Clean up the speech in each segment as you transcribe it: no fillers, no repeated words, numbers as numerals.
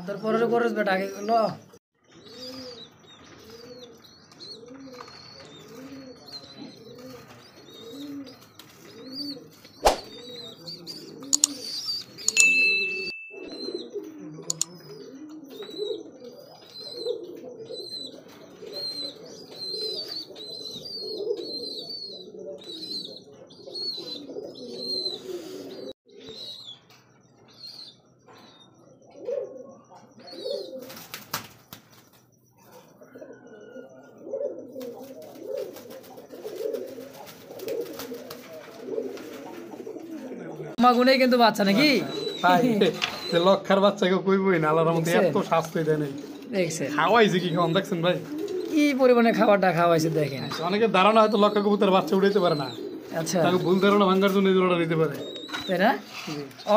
তোর পরে করস বেটা আগে ল মাগুনেই কিন্তু বাচ্চা নাকি লক্ষার বাচ্চাকে কইবই না আল্লাহর রহমতে এত স্বাস্থ্য দেয় নাই দেখছেন খাওয়াইছে কি খাওয়ান দেখছেন ভাই কি পরিমাণে খাবারটা খাওয়াইছে দেখেন অনেকে ধারণা হয়তো লক্ষ কবুতর বাচ্চা উড়াইতে পারে না আচ্ছা তাকে ভুল ধারণা ভাঙার জন্য এই জোড়াটা নিতে পারে তাই না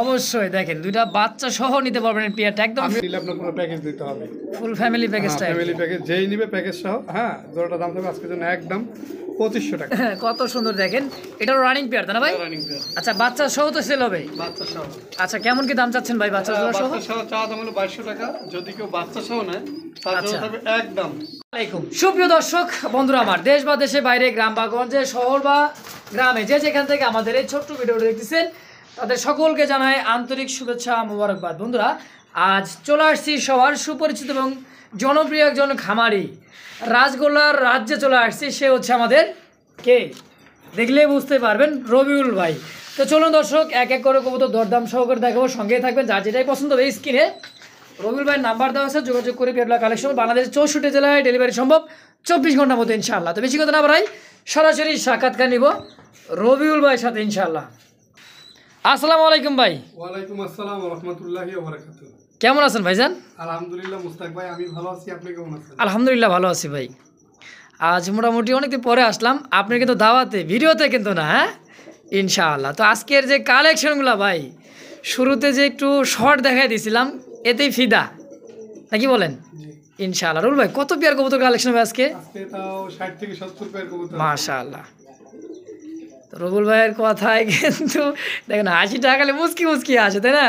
অবশ্যই দেখেন দুইটা বাচ্চা সহ নিতে পারবেন পেয়ারটা একদম আমি নিলে আপনার পুরো প্যাকেজ দিতে হবে ফুল ফ্যামিলি প্যাকেজটা ফ্যামিলি প্যাকেজ যেই নিবে প্যাকেজ সহ হ্যাঁ জোড়াটা দাম থাকবে আজকের জন্য একদম 2500 টাকা কত সুন্দর দেখেন এটারও রানিং পেয়ার তাই না ভাই রানিং পেয়ার আচ্ছা বাচ্চা সহ তো সেল হবে বাচ্চা সহ আচ্ছা কেমন কি দাম চাচ্ছেন ভাই বাচ্চা জোড়া সহ বাচ্চা সহ চা দাম হলো 2200 টাকা যদি কেউ বাচ্চা সহ নেয় তার জন্য থাকবে একদম আলাইকুম সুপ্রিয় দর্শক বন্ধুরা আমার দেশ বা দেশে বাইরে গ্রাম বা গঞ্জে শহর বা গ্রামে যে যেখান থেকে আমাদের এই ছোট্ট ভিডিওটি দেখতেছেন তাদের সকলকে জানাই আন্তরিক শুভেচ্ছা মোবারকবাদ। বন্ধুরা আজ চলে আসছি সবার সুপরিচিত এবং জনপ্রিয় একজন খামারি রাজগোল্লার রাজ্যে চলে আসছি সে হচ্ছে আমাদের কে দেখলে বুঝতে পারবেন রবিউল ভাই। তো চলুন দর্শক এক এক করে কবুতর দরদাম সহকারে দেখাবো, সঙ্গেই থাকবেন যার যেটাই পছন্দ হবে স্ক্রিনে রবিউল ভাইয়ের নাম্বার দেওয়া আছে, যোগাযোগ করে পেটলা কালেকশন বাংলাদেশের 64 জেলায় ডেলিভারি সম্ভব 24 ঘন্টার মধ্যে ইনশাআল্লাহ। তো বেশি কথা না বাড়াই সরাসরি সাক্ষাৎকার নিব রবিউল ভাইয়ের সাথে ইনশাআল্লাহ। আসসালামু আলাইকুম ভাই। ওয়ালাইকুম আসসালাম ওয়া রাহমাতুল্লাহি ওয়া বারাকাতুহু। কেমন আছেন ভাইজান? আলহামদুলিল্লাহ মুস্তাক ভাই আমি ভালো আছি, আপনি কেমন আছেন? আলহামদুলিল্লাহ ভালো আছি ভাই। আজ মোটামুটি অনেকদিন পরে আসলাম, আপনি কিন্তু দাওয়াতে ভিডিওতে কিন্তু না, হ্যাঁ ইনশাআল্লাহ। তো আজকের যে কালেকশনগুলো ভাই শুরুতে যে একটু শর্ট দেখাই দিয়েছিলাম এতেই ফিদা নাকি বলেন? ইনশাআল্লাহ। রুল ভাই কত পেয়ার কবুতর কালেকশন হবে আজকে? আজকে তাও 60 থেকে 70 পেয়ার কবুতর। মাশাআল্লাহ। তো রবুল ভাইয়ের কথায় কিন্তু দেখেন হাসিটা খালি মুচকি মুচকি আসে তাই না?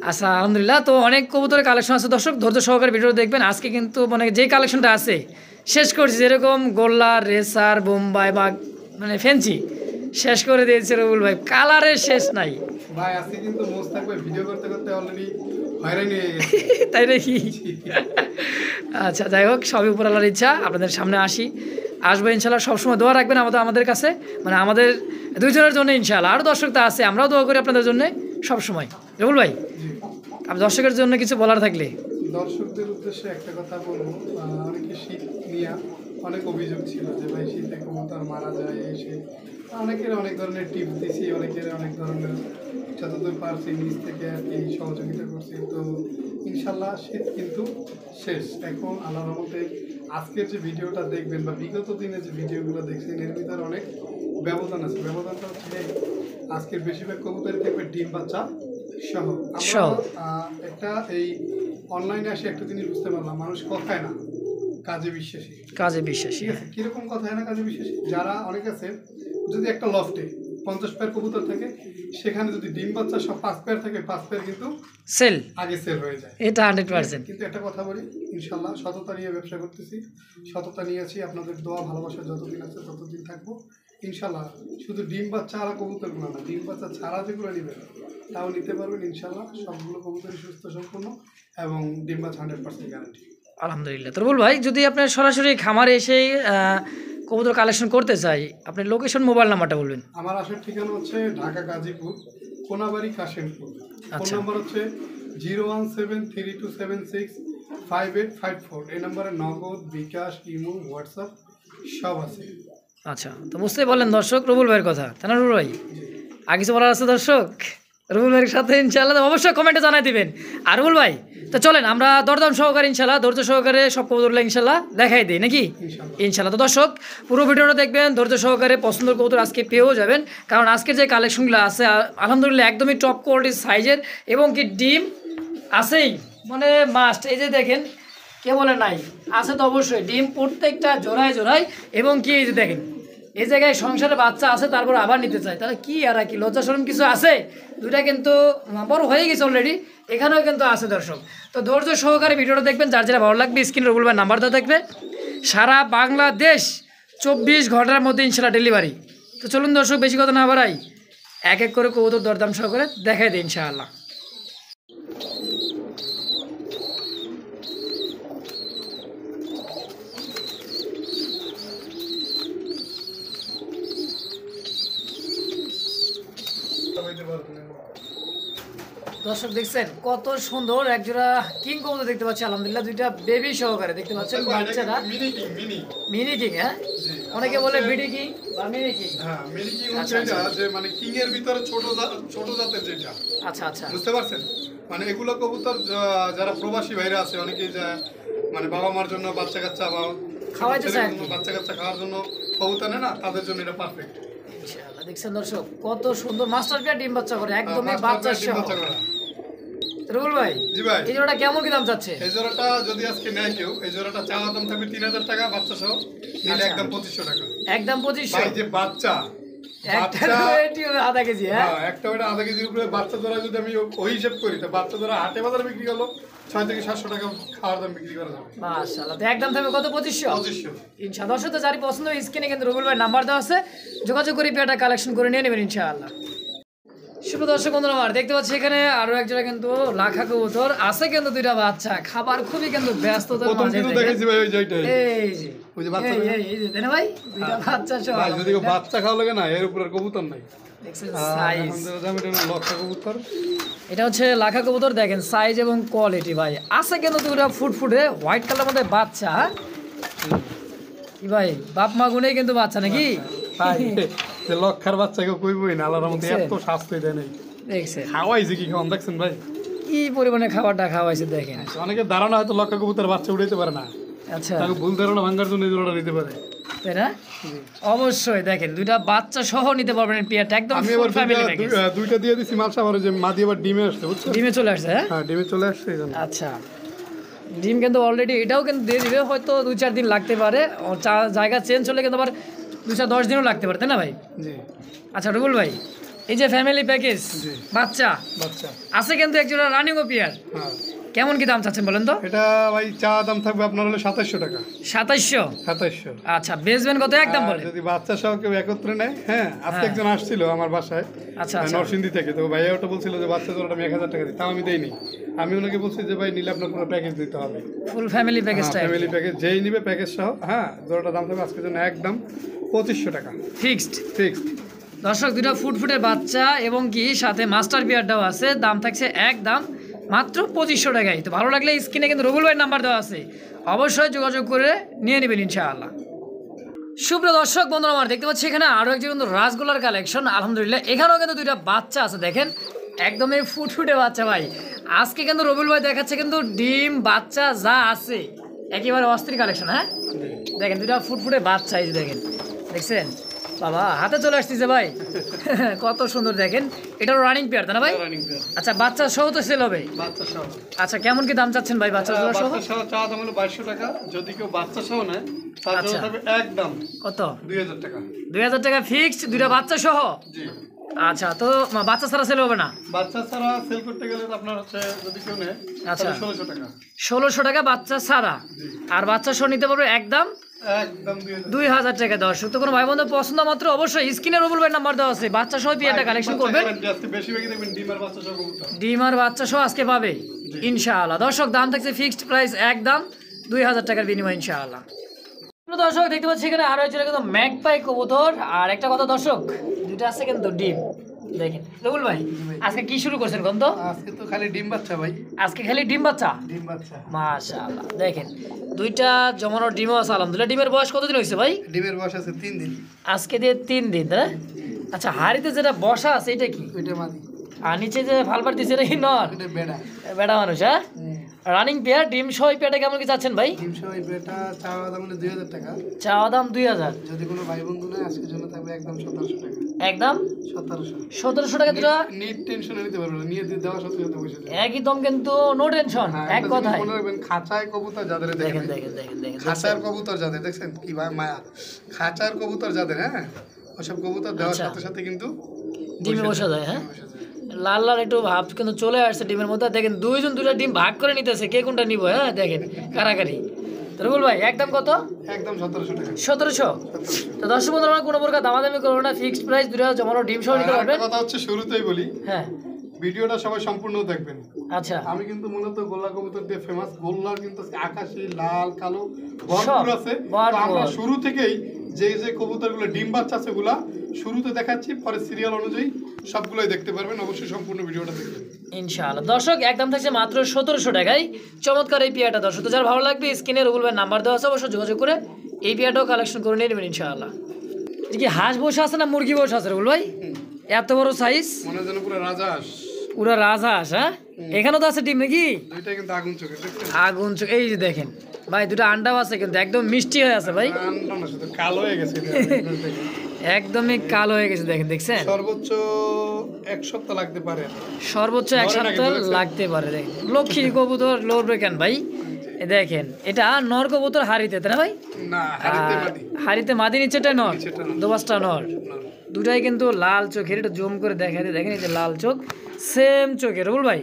আচ্ছা আলহামদুলিল্লাহ। তো অনেক কবুতরের কালেকশন আছে দর্শক, ধৈর্য সহকারে ভিডিও দেখবেন। আজকে কিন্তু মানে যে কালেকশনটা আছে শেষ করছি, যেরকম গোল্লা রেসার বোম্বাই বা মানে ফ্যান্সি শেষ করে দিয়েছে রবুল ভাই, কালারের শেষ নাই ভাই। আজকে কিন্তু মুস্তাক ভাই ভিডিও করতে করতে অলরেডি হয়রানি হয়ে গেছে তাই নাকি? আচ্ছা যাই হোক, সবই উপর আল্লাহর ইচ্ছা। আপনাদের সামনে আসবো ইনশাল্লাহ। সবসময় দোয়া রাখবেন আমাদের কাছে, মানে আমাদের দুইজনের জন্য ইনশাল্লাহ। আরও দর্শক তো আছে, আমরাও দোয়া করি আপনাদের জন্য সবসময়। রবুল ভাই আপনি দর্শকের জন্য কিছু বলার থাকলে? দর্শকদের উদ্দেশ্যে একটা কথা বলবো, অনেকে শীত নিয়ে অনেক অভিযোগ ছিল যে ভাই শীতে কবুতর মারা যায়, এসে অনেকের অনেক ধরনের টিপস দিছি, অনেকের অনেক ধরনের যতদূর পারছি নিজ থেকে আর কি সহযোগিতা করছি। তো ইনশাল্লাহ শীত কিন্তু শেষ এখন আল্লাহর রহমতে। আজকের যে ভিডিওটা দেখবেন বা বিগত দিনে যে ভিডিওগুলো দেখছেন এর ভিতরে অনেক ব্যবধান আছে। ব্যবধানটা হচ্ছে আজকের বেশিরভাগ কবুতরই থাকবে ডিম বাচ্চা সহ। একটা এই অনলাইনে এসে একটা জিনিস বুঝতে পারলাম, মানুষ কথায় না কাজে বিশ্বাসী। ঠিক আছে, কিরকম কথায় না কাজে বিশ্বাসী? যারা অনেক আছে যদি একটা লফটে 50 পেয়ার কবুতর থাকে, সেখানে যদি ডিম বাচ্চা সব 5 পেয়ার থাকে, 5 পেয়ার কিন্তু আগে সেল হয়ে যায়। এটা 100%। কিন্তু একটা কথা বলি, ইনশাল্লাহ সততা নিয়ে ব্যবসা করতেছি, সততা নিয়ে আছি। আপনাদের দোয়া ভালোবাসা যতদিন আছে ততদিন থাকবো ইনশাল্লাহ। শুধু ডিম বাচ্চা আর কবুতরগুলো না, ডিম বাচ্চা ছাড়া যেগুলো নেবেন তাও নিতে পারবেন ইনশাল্লাহ। সবগুলো কবুতরই সুস্থ সম্পূর্ণ এবং ডিম বাচ্চা 100% গ্যারান্টি। আলহামদুলিল্লাহ। তো বল ভাই যদি আপনার সরাসরি খামারে এসে কবুতর কালেকশন করতে চাই, আপনি লোকেশন মোবাইল নাম্বারটা বলবেন। আমার আসার ঠিকানা হচ্ছে ঢাকা গাজীপুর কোনাবাড়ি কাশিমপুর। ফোন নাম্বার হচ্ছে 01732765854। এই নাম্বারে নগদ, বিকাশ, ইমো, হোয়াটসঅ্যাপ সব আছে। আচ্ছা, তো বুঝতেই পারলেন দর্শক রবুল ভাইয়ের কথা, তাই না রবুল ভাই? আর কিছু বলার আছে দর্শক রবুল ভাইয়ের সাথে ইনশাআল্লাহ? অবশ্যই কমেন্টে জানাই দিবেন। আর রবুল ভাই তো চলেন আমরা দরদাম সহকারে ইনশাআল্লাহ ধৈর্য সহকারে সব কবুতরগুলো ইনশাআল্লাহ দেখাই দিই নাকি? ইনশাআল্লাহ। তো দর্শক পুরো ভিডিওটা দেখবেন, ধৈর্য সহকারে পছন্দের কবুতর আজকে পেয়েও যাবেন, কারণ আজকের যে কালেকশনগুলো আছে আলহামদুলিল্লাহ একদমই টপ কোয়ালিটির সাইজের এবং কি ডিম আছেই, মানে মাস্ট। এই যে দেখেন কে বলে নাই, আছে তো অবশ্যই ডিম প্রত্যেকটা জোড়ায় জোড়ায়। এবং কি এই যে দেখেন এই জায়গায় সংসারে বাচ্চা আছে তারপর আবার নিতে চায়, তাহলে কি আর কি লজ্জা শরম কিছু আছে? দুইটা কিন্তু বড় হয়ে গেছে অলরেডি, এখানেও কিন্তু আছে দর্শক। তো ধৈর্য সহকারে ভিডিওটা দেখবেন, যার যেটা ভালো লাগবে স্ক্রিনে রুবুল ভাই নাম্বার দেওয়া থাকবে। সারা বাংলাদেশ 24 ঘন্টার মধ্যে ইনশাল্লাহ ডেলিভারি। তো চলুন দর্শক, বেশি কথা না বাড়াই, এক এক করে কবুতর দরদাম সহকারে দেখাই দিই ইনশাআল্লাহ। দর্শক দেখছেন কত সুন্দর একজোড়া কিং কবুতর দেখতে পাচ্ছি, আলহামদুলিল্লাহ দুইটা বেবি সহকারে দেখতে পাচ্ছেন বাচ্চারা। মিনি কিং, হ্যাঁ অনেকে বলে বিডি কিং বা মিনি কিং। হ্যাঁ মিনি কিং হচ্ছে এটা, যে মানে কিং এর ভিতরে ছোট জাতের যেটা। আচ্ছা আচ্ছা, বুঝতে পারছেন? মানে এগুলো কবুতর যারা প্রবাসী ভাইরা আছে অনেকে, মানে বাবা মার জন্য বাচ্চা কাচ্চা বা খাওয়াইতে চায়, বাচ্চা কাচ্চা খাওয়ার জন্য কবুতর নেয় না, তাদের জন্য এটা পারফেক্ট। ইনশাআল্লাহ দেখছেন দর্শক কত সুন্দর মাস্টার পেয়ার ডিম বাচ্চা করে, একদমই বাচ্চা সহ। রুবুল ভাই, জি ভাই, এই জোড়াটা কেমন কি দাম চাচ্ছে? এই জোড়াটা যদি আজকে নেয় কেউ, এই জোড়াটা চাওয়া দাম থাকবে 3000 টাকা, বাচ্চা সহ নিলে একদম 2500 টাকা। একদম 2500? ভাই যে বাচ্চা আধা কেজি, হ্যাঁ একটা ওটা আধা কেজির উপরে বাচ্চা ধরা যদি আমি ওই হিসেব করি, তো বাচ্চা ধরা হাটে বাজারে বিক্রি হলো 600 থেকে 700 টাকা খাওয়ার দাম বিক্রি করা যাবে। মাশাআল্লাহ, তো একদম থাকবে কত? 2500। 2500 ইনশাআল্লাহ। দর্শক তো যারই পছন্দ স্ক্রিনে কিন্তু রুবুল ভাই নাম্বার দেওয়া আছে, যোগাযোগ করে পেয়ারটা কালেকশন করে নিয়ে নেবেন ইনশাআল্লাহ। শুভ দর্শক বন্ধুরা আমার দেখতে পাচ্ছি এখানে আরো একজোড়া কিন্তু লাখা কবুতর আছে, কিন্তু দুইটা বাচ্চা খাবার খুবই কিন্তু ব্যস্ততার প্রথম মাঝে। কিন্তু দেখাইছি ভাই ওই যেটাই, এই যে ওই যে বাচ্চা, এই যে দেন ভাই দুইটা বাচ্চা সহ। ভাই যদি কেউ বাচ্চা খাওয়া লাগে না, এর উপর আর কবুতর নাই। দেখছেন সাইজ, লক্ষা কবুতর, এটা হচ্ছে লাখা কবুতর। দেখেন সাইজ এবং কোয়ালিটি ভাই আছে কিন্তু দুইটা ফুটফুটে হোয়াইট কালার মধ্যে বাচ্চা। কি ভাই বাপ মা গুনেই কিন্তু বাচ্চা নাকি? যে লক্ষার বাচ্চাকে কইবই না, আল্লাহর মধ্যে এত শাস্তি দেয় নাই। দেখছেন খাওয়াইছে কি খাওয়ান দেখছেন ভাই, কি পরিমাণে খাবারটা খাওয়াইছে দেখেন। অনেকে ধারণা হয়তো লক্ষা কবুতর বাচ্চা উঠাইতে পারে না, আচ্ছা তাকে ভুল ধারণা ভাঙার জন্য এই জোড়াটা নিতে পারে, তাই না? অবশ্যই দেখেন দুইটা বাচ্চা সহ নিতে পারবেন পেয়ারটা একদম আমি ফুল এবার ফ্যামিলি প্যাকেজ। দুইটা দিয়ে দিছি মাল সামারে, যে মাদি এবার ডিমে আসছে, বুঝছো? ডিমে চলে আসছে, হ্যাঁ হ্যাঁ ডিমে চলে আসছে এই জন্য। আচ্ছা, ডিম কিন্তু অলরেডি এটাও কিন্তু দিয়ে দিবে, হয়তো 2-4 দিন লাগতে পারে, জায়গা চেঞ্জ হলে কিন্তু আবার 2-10 দিনও লাগতে পারে, তাই না ভাই? জি। আচ্ছা রুবুল ভাই, এই যে ফ্যামিলি প্যাকেজ বাচ্চা বাচ্চা আছে কিন্তু একজোড়া রানিং ও পেয়ার, হ্যাঁ কেমন কি দাম চাচ্ছেন বলেন তো? এটা ভাই চা দাম থাকবে আপনার হলো 2700 টাকা। 2700? 2700। আচ্ছা বেচবেন কত একদম বলে? যদি বাচ্চা সহ কেউ একত্রে নেয়, হ্যাঁ আজকে একজন আসছিল আমার বাসায়, আচ্ছা নরসিংদী থেকে, তো ভাইয়া ওটা বলছিল যে বাচ্চা জোড়াটা আমি 1000 টাকা দিই, তাও আমি দেইনি। আমি ওনাকে বলছি যে ভাই নিলে আপনার পুরো প্যাকেজ দিতে হবে, ফুল ফ্যামিলি প্যাকেজটা, ফ্যামিলি প্যাকেজ যেই নিবে প্যাকেজ সহ, হ্যাঁ জোড়াটার দাম থাকবে আজকের জন্য একদম 2500 টাকা ফিক্সড। ফিক্সড। দর্শক দুটো ফুটফুটের বাচ্চা এবং কি সাথে মাস্টার বিয়ারটাও আছে, দাম থাকছে একদম মাত্র 2500 টাকায়। তো ভালো লাগলে স্ক্রিনে কিন্তু রুবুল ভাইয়ের নাম্বার দেওয়া আছে, অবশ্যই যোগাযোগ করে নিয়ে নেবেন ইনশাআল্লাহ। সুপ্রিয় দর্শক বন্ধুরা আমার দেখতে পাচ্ছি এখানে আরও একটি কিন্তু রাসগোলার কালেকশন, আলহামদুলিল্লাহ এখানেও কিন্তু দুইটা বাচ্চা আছে, দেখেন একদমই ফুটফুটে বাচ্চা ভাই। আজকে কিন্তু রুবুল ভাই দেখাচ্ছে কিন্তু ডিম বাচ্চা যা আছে একেবারে অস্থির কালেকশন। হ্যাঁ দেখেন দুইটা ফুটফুটে বাচ্চা, এই যে দেখেন, দেখছেন বাবা হাতে চলে আসতেছে ভাই কত সুন্দর। দেখেন এটাও রানিং পেয়ার তাই না ভাই? আচ্ছা বাচ্চা সহ তো সেল হবে? বাচ্চা সহ। আচ্ছা কেমন কি দাম চাচ্ছেন ভাই বাচ্চা সহ? বাচ্চা সহ চা দাম হলো 2200 টাকা, যদি কেউ বাচ্চা সহ নেয় তার জন্য থাকবে একদম কত? 2000 টাকা। 2000 টাকা ফিক্সড, দুইটা বাচ্চা সহ? জি। আচ্ছা তো বাচ্চা ছাড়া সেল হবে না? বাচ্চা ছাড়া সেল করতে গেলে আপনার হচ্ছে যদি কেউ নেয় আচ্ছা 1600 টাকা। 1600 টাকা বাচ্চা ছাড়া, আর বাচ্চা সহ নিতে পারবে একদম একদম 2000 টাকা। দর্শক তো কোনো ভাই বন্ধু পছন্দ মাত্র অবশ্যই স্ক্রিনে রুবুল ভাই নাম্বার দেওয়া আছে, বাচ্চা সহ পিয়াটা কালেকশন করবেন। বেশিরভাগই দেখবেন ডিম আর বাচ্চা সহ কবুতর, ডিম আর বাচ্চা সহ আজকে পাবে ইনশাআল্লাহ। দর্শক দাম থাকছে ফিক্সড প্রাইস একদম 2000 টাকার বিনিময় ইনশাআল্লাহ। দর্শক দেখতে পাচ্ছি এখানে আরো একজন কিন্তু ম্যাগপাই কবুতর, আর একটা কথা দর্শক দুটো আছে কিন্তু ডিম। দেখেন রুবুল ভাই আজকে কি শুরু করছেন কোন তো? আজকে তো খালি ডিম বাচ্চা ভাই, আজকে খালি ডিম বাচ্চা। ডিম বাচ্চা মাশাআল্লাহ দেখেন দুইটা জমানো ডিমও আছে আলহামদুলিল্লাহ। ডিমের বয়স কতদিন হয়েছে ভাই? ডিমের বয়স আছে 3 দিন। আজকে দিয়ে 3 দিন তাই না? আচ্ছা হাড়িতে যেটা বসা আছে এটা কি? ওইটা মাদি। আর নিচে যে ফালবার দিছে এটা কি নর? এটা বেড়া। বেড়া মানুষ, হ্যাঁ রানিং পেয়ার ডিম সহ এই পেয়ারটা কেমন কি চাচ্ছেন ভাই? ডিম সহ এই পেয়ারটা চাওয়া দাম হলো 2000 টাকা। চাওয়া দাম 2000। যদি কোনো ভাই বন্ধু নেয় আজকের জন্য থাকবে একদম 1700 টাকা। একদম 1700। 1700 টাকা দুটো নিট টেনশন নিতে পারবে না, নিয়ে দিয়ে দেওয়ার সাথে সাথে বসে যাবে। একদম কিন্তু নো টেনশন, এক কথায়। মনে রাখবেন খাঁচায় কবুতর যাদের দেখেন দেখেন, দেখেন দেখেন দেখেন খাঁচার কবুতর যাদের দেখছেন কি ভাই মায়া, খাঁচার কবুতর যাদের, হ্যাঁ ওসব কবুতর দেওয়ার আচ্ছা। সাথে সাথে কিন্তু ডিমে বসা যায়। হ্যাঁ, বসে যায়। লাল লাল একটু ভাব কিন্তু চলে আসছে ডিমের মধ্যে। দেখেন দুইজন দুইটা ডিম ভাগ করে নিতেছে, কে কোনটা নিব। হ্যাঁ দেখেন কারাকারি। তো রুবুল ভাই একদম কত? একদম 1700 টাকা। 1700। তো দর্শক বন্ধুরা আমরা কোনো প্রকার দামাদামি করবো না, ফিক্সড প্রাইস 2000 জমানো ডিম সহ নিতে আর পারবেন। একটা কথা হচ্ছে শুরুতেই বলি, হ্যাঁ ভিডিওটা সবাই সম্পূর্ণ দেখবেন। আচ্ছা, আমি কিন্তু মূলত গোল্লা কবুতর দিয়ে ফেমাস। গোল্লার কিন্তু আকাশি লাল কালো ভরপুর আছে। তো আমরা শুরু থেকেই যে যে কবুতরগুলো ডিম বাচ্চা আছে ওগুলা শুরুতে দেখাচ্ছি, পরে সিরিয়াল অনুযায়ী সবগুলোই দেখতে পারবেন। অবশ্যই সম্পূর্ণ ভিডিওটা দেখবেন ইনশাআল্লাহ। দর্শক একদম থাকছে মাত্র 1700 টাকায় চমৎকার এই পেয়ারটা। দর্শক তো যার ভালো লাগবে স্ক্রিনে রুবুল ভাই নাম্বার দেওয়া আছে, অবশ্যই যোগাযোগ করে এই পেয়ারটাও কালেকশন করে নিয়ে নেবেন ইনশাআল্লাহ। এটা কি হাঁস বসে আছে না মুরগি বসে আছে রুবুল ভাই? এত বড় সাইজ, মনে যেন পুরো রাজহাঁস। পুরো রাজহাঁস। হ্যাঁ, এখানেও তো আছে ডিম নাকি? দুইটা কিন্তু আগুন চোখে দেখছেন, আগুন চোখ। এই যে দেখেন ভাই, দুটো আন্ডাও আছে কিন্তু একদম মিষ্টি হয়ে আছে ভাই, আন্ডা না শুধু কালো হয়ে গেছে এটা। একদমই কালো হয়ে গেছে। দেখেন দেখছেন, সর্বোচ্চ এক সপ্তাহ লাগতে পারে, সর্বোচ্চ এক ধরে নাকি সপ্তাহ বলেছেন? লাগতে পারে। দেখেন লক্ষ্মী কবুতর লড়বে কেন ভাই? এ দেখেন এটা নর কবুতর হাড়িতে, তাই না ভাই? না হারিতে মাটি। হাড়িতে মাদি, নিচেটা নর, নিচেরটা নর। দোবাসটা নর। দুটাই কিন্তু লাল চোখের, এটা জুম করে দেখা দিয়ে দেখেন, এই যে লাল চোখ সেম চোখের। রুবুল ভাই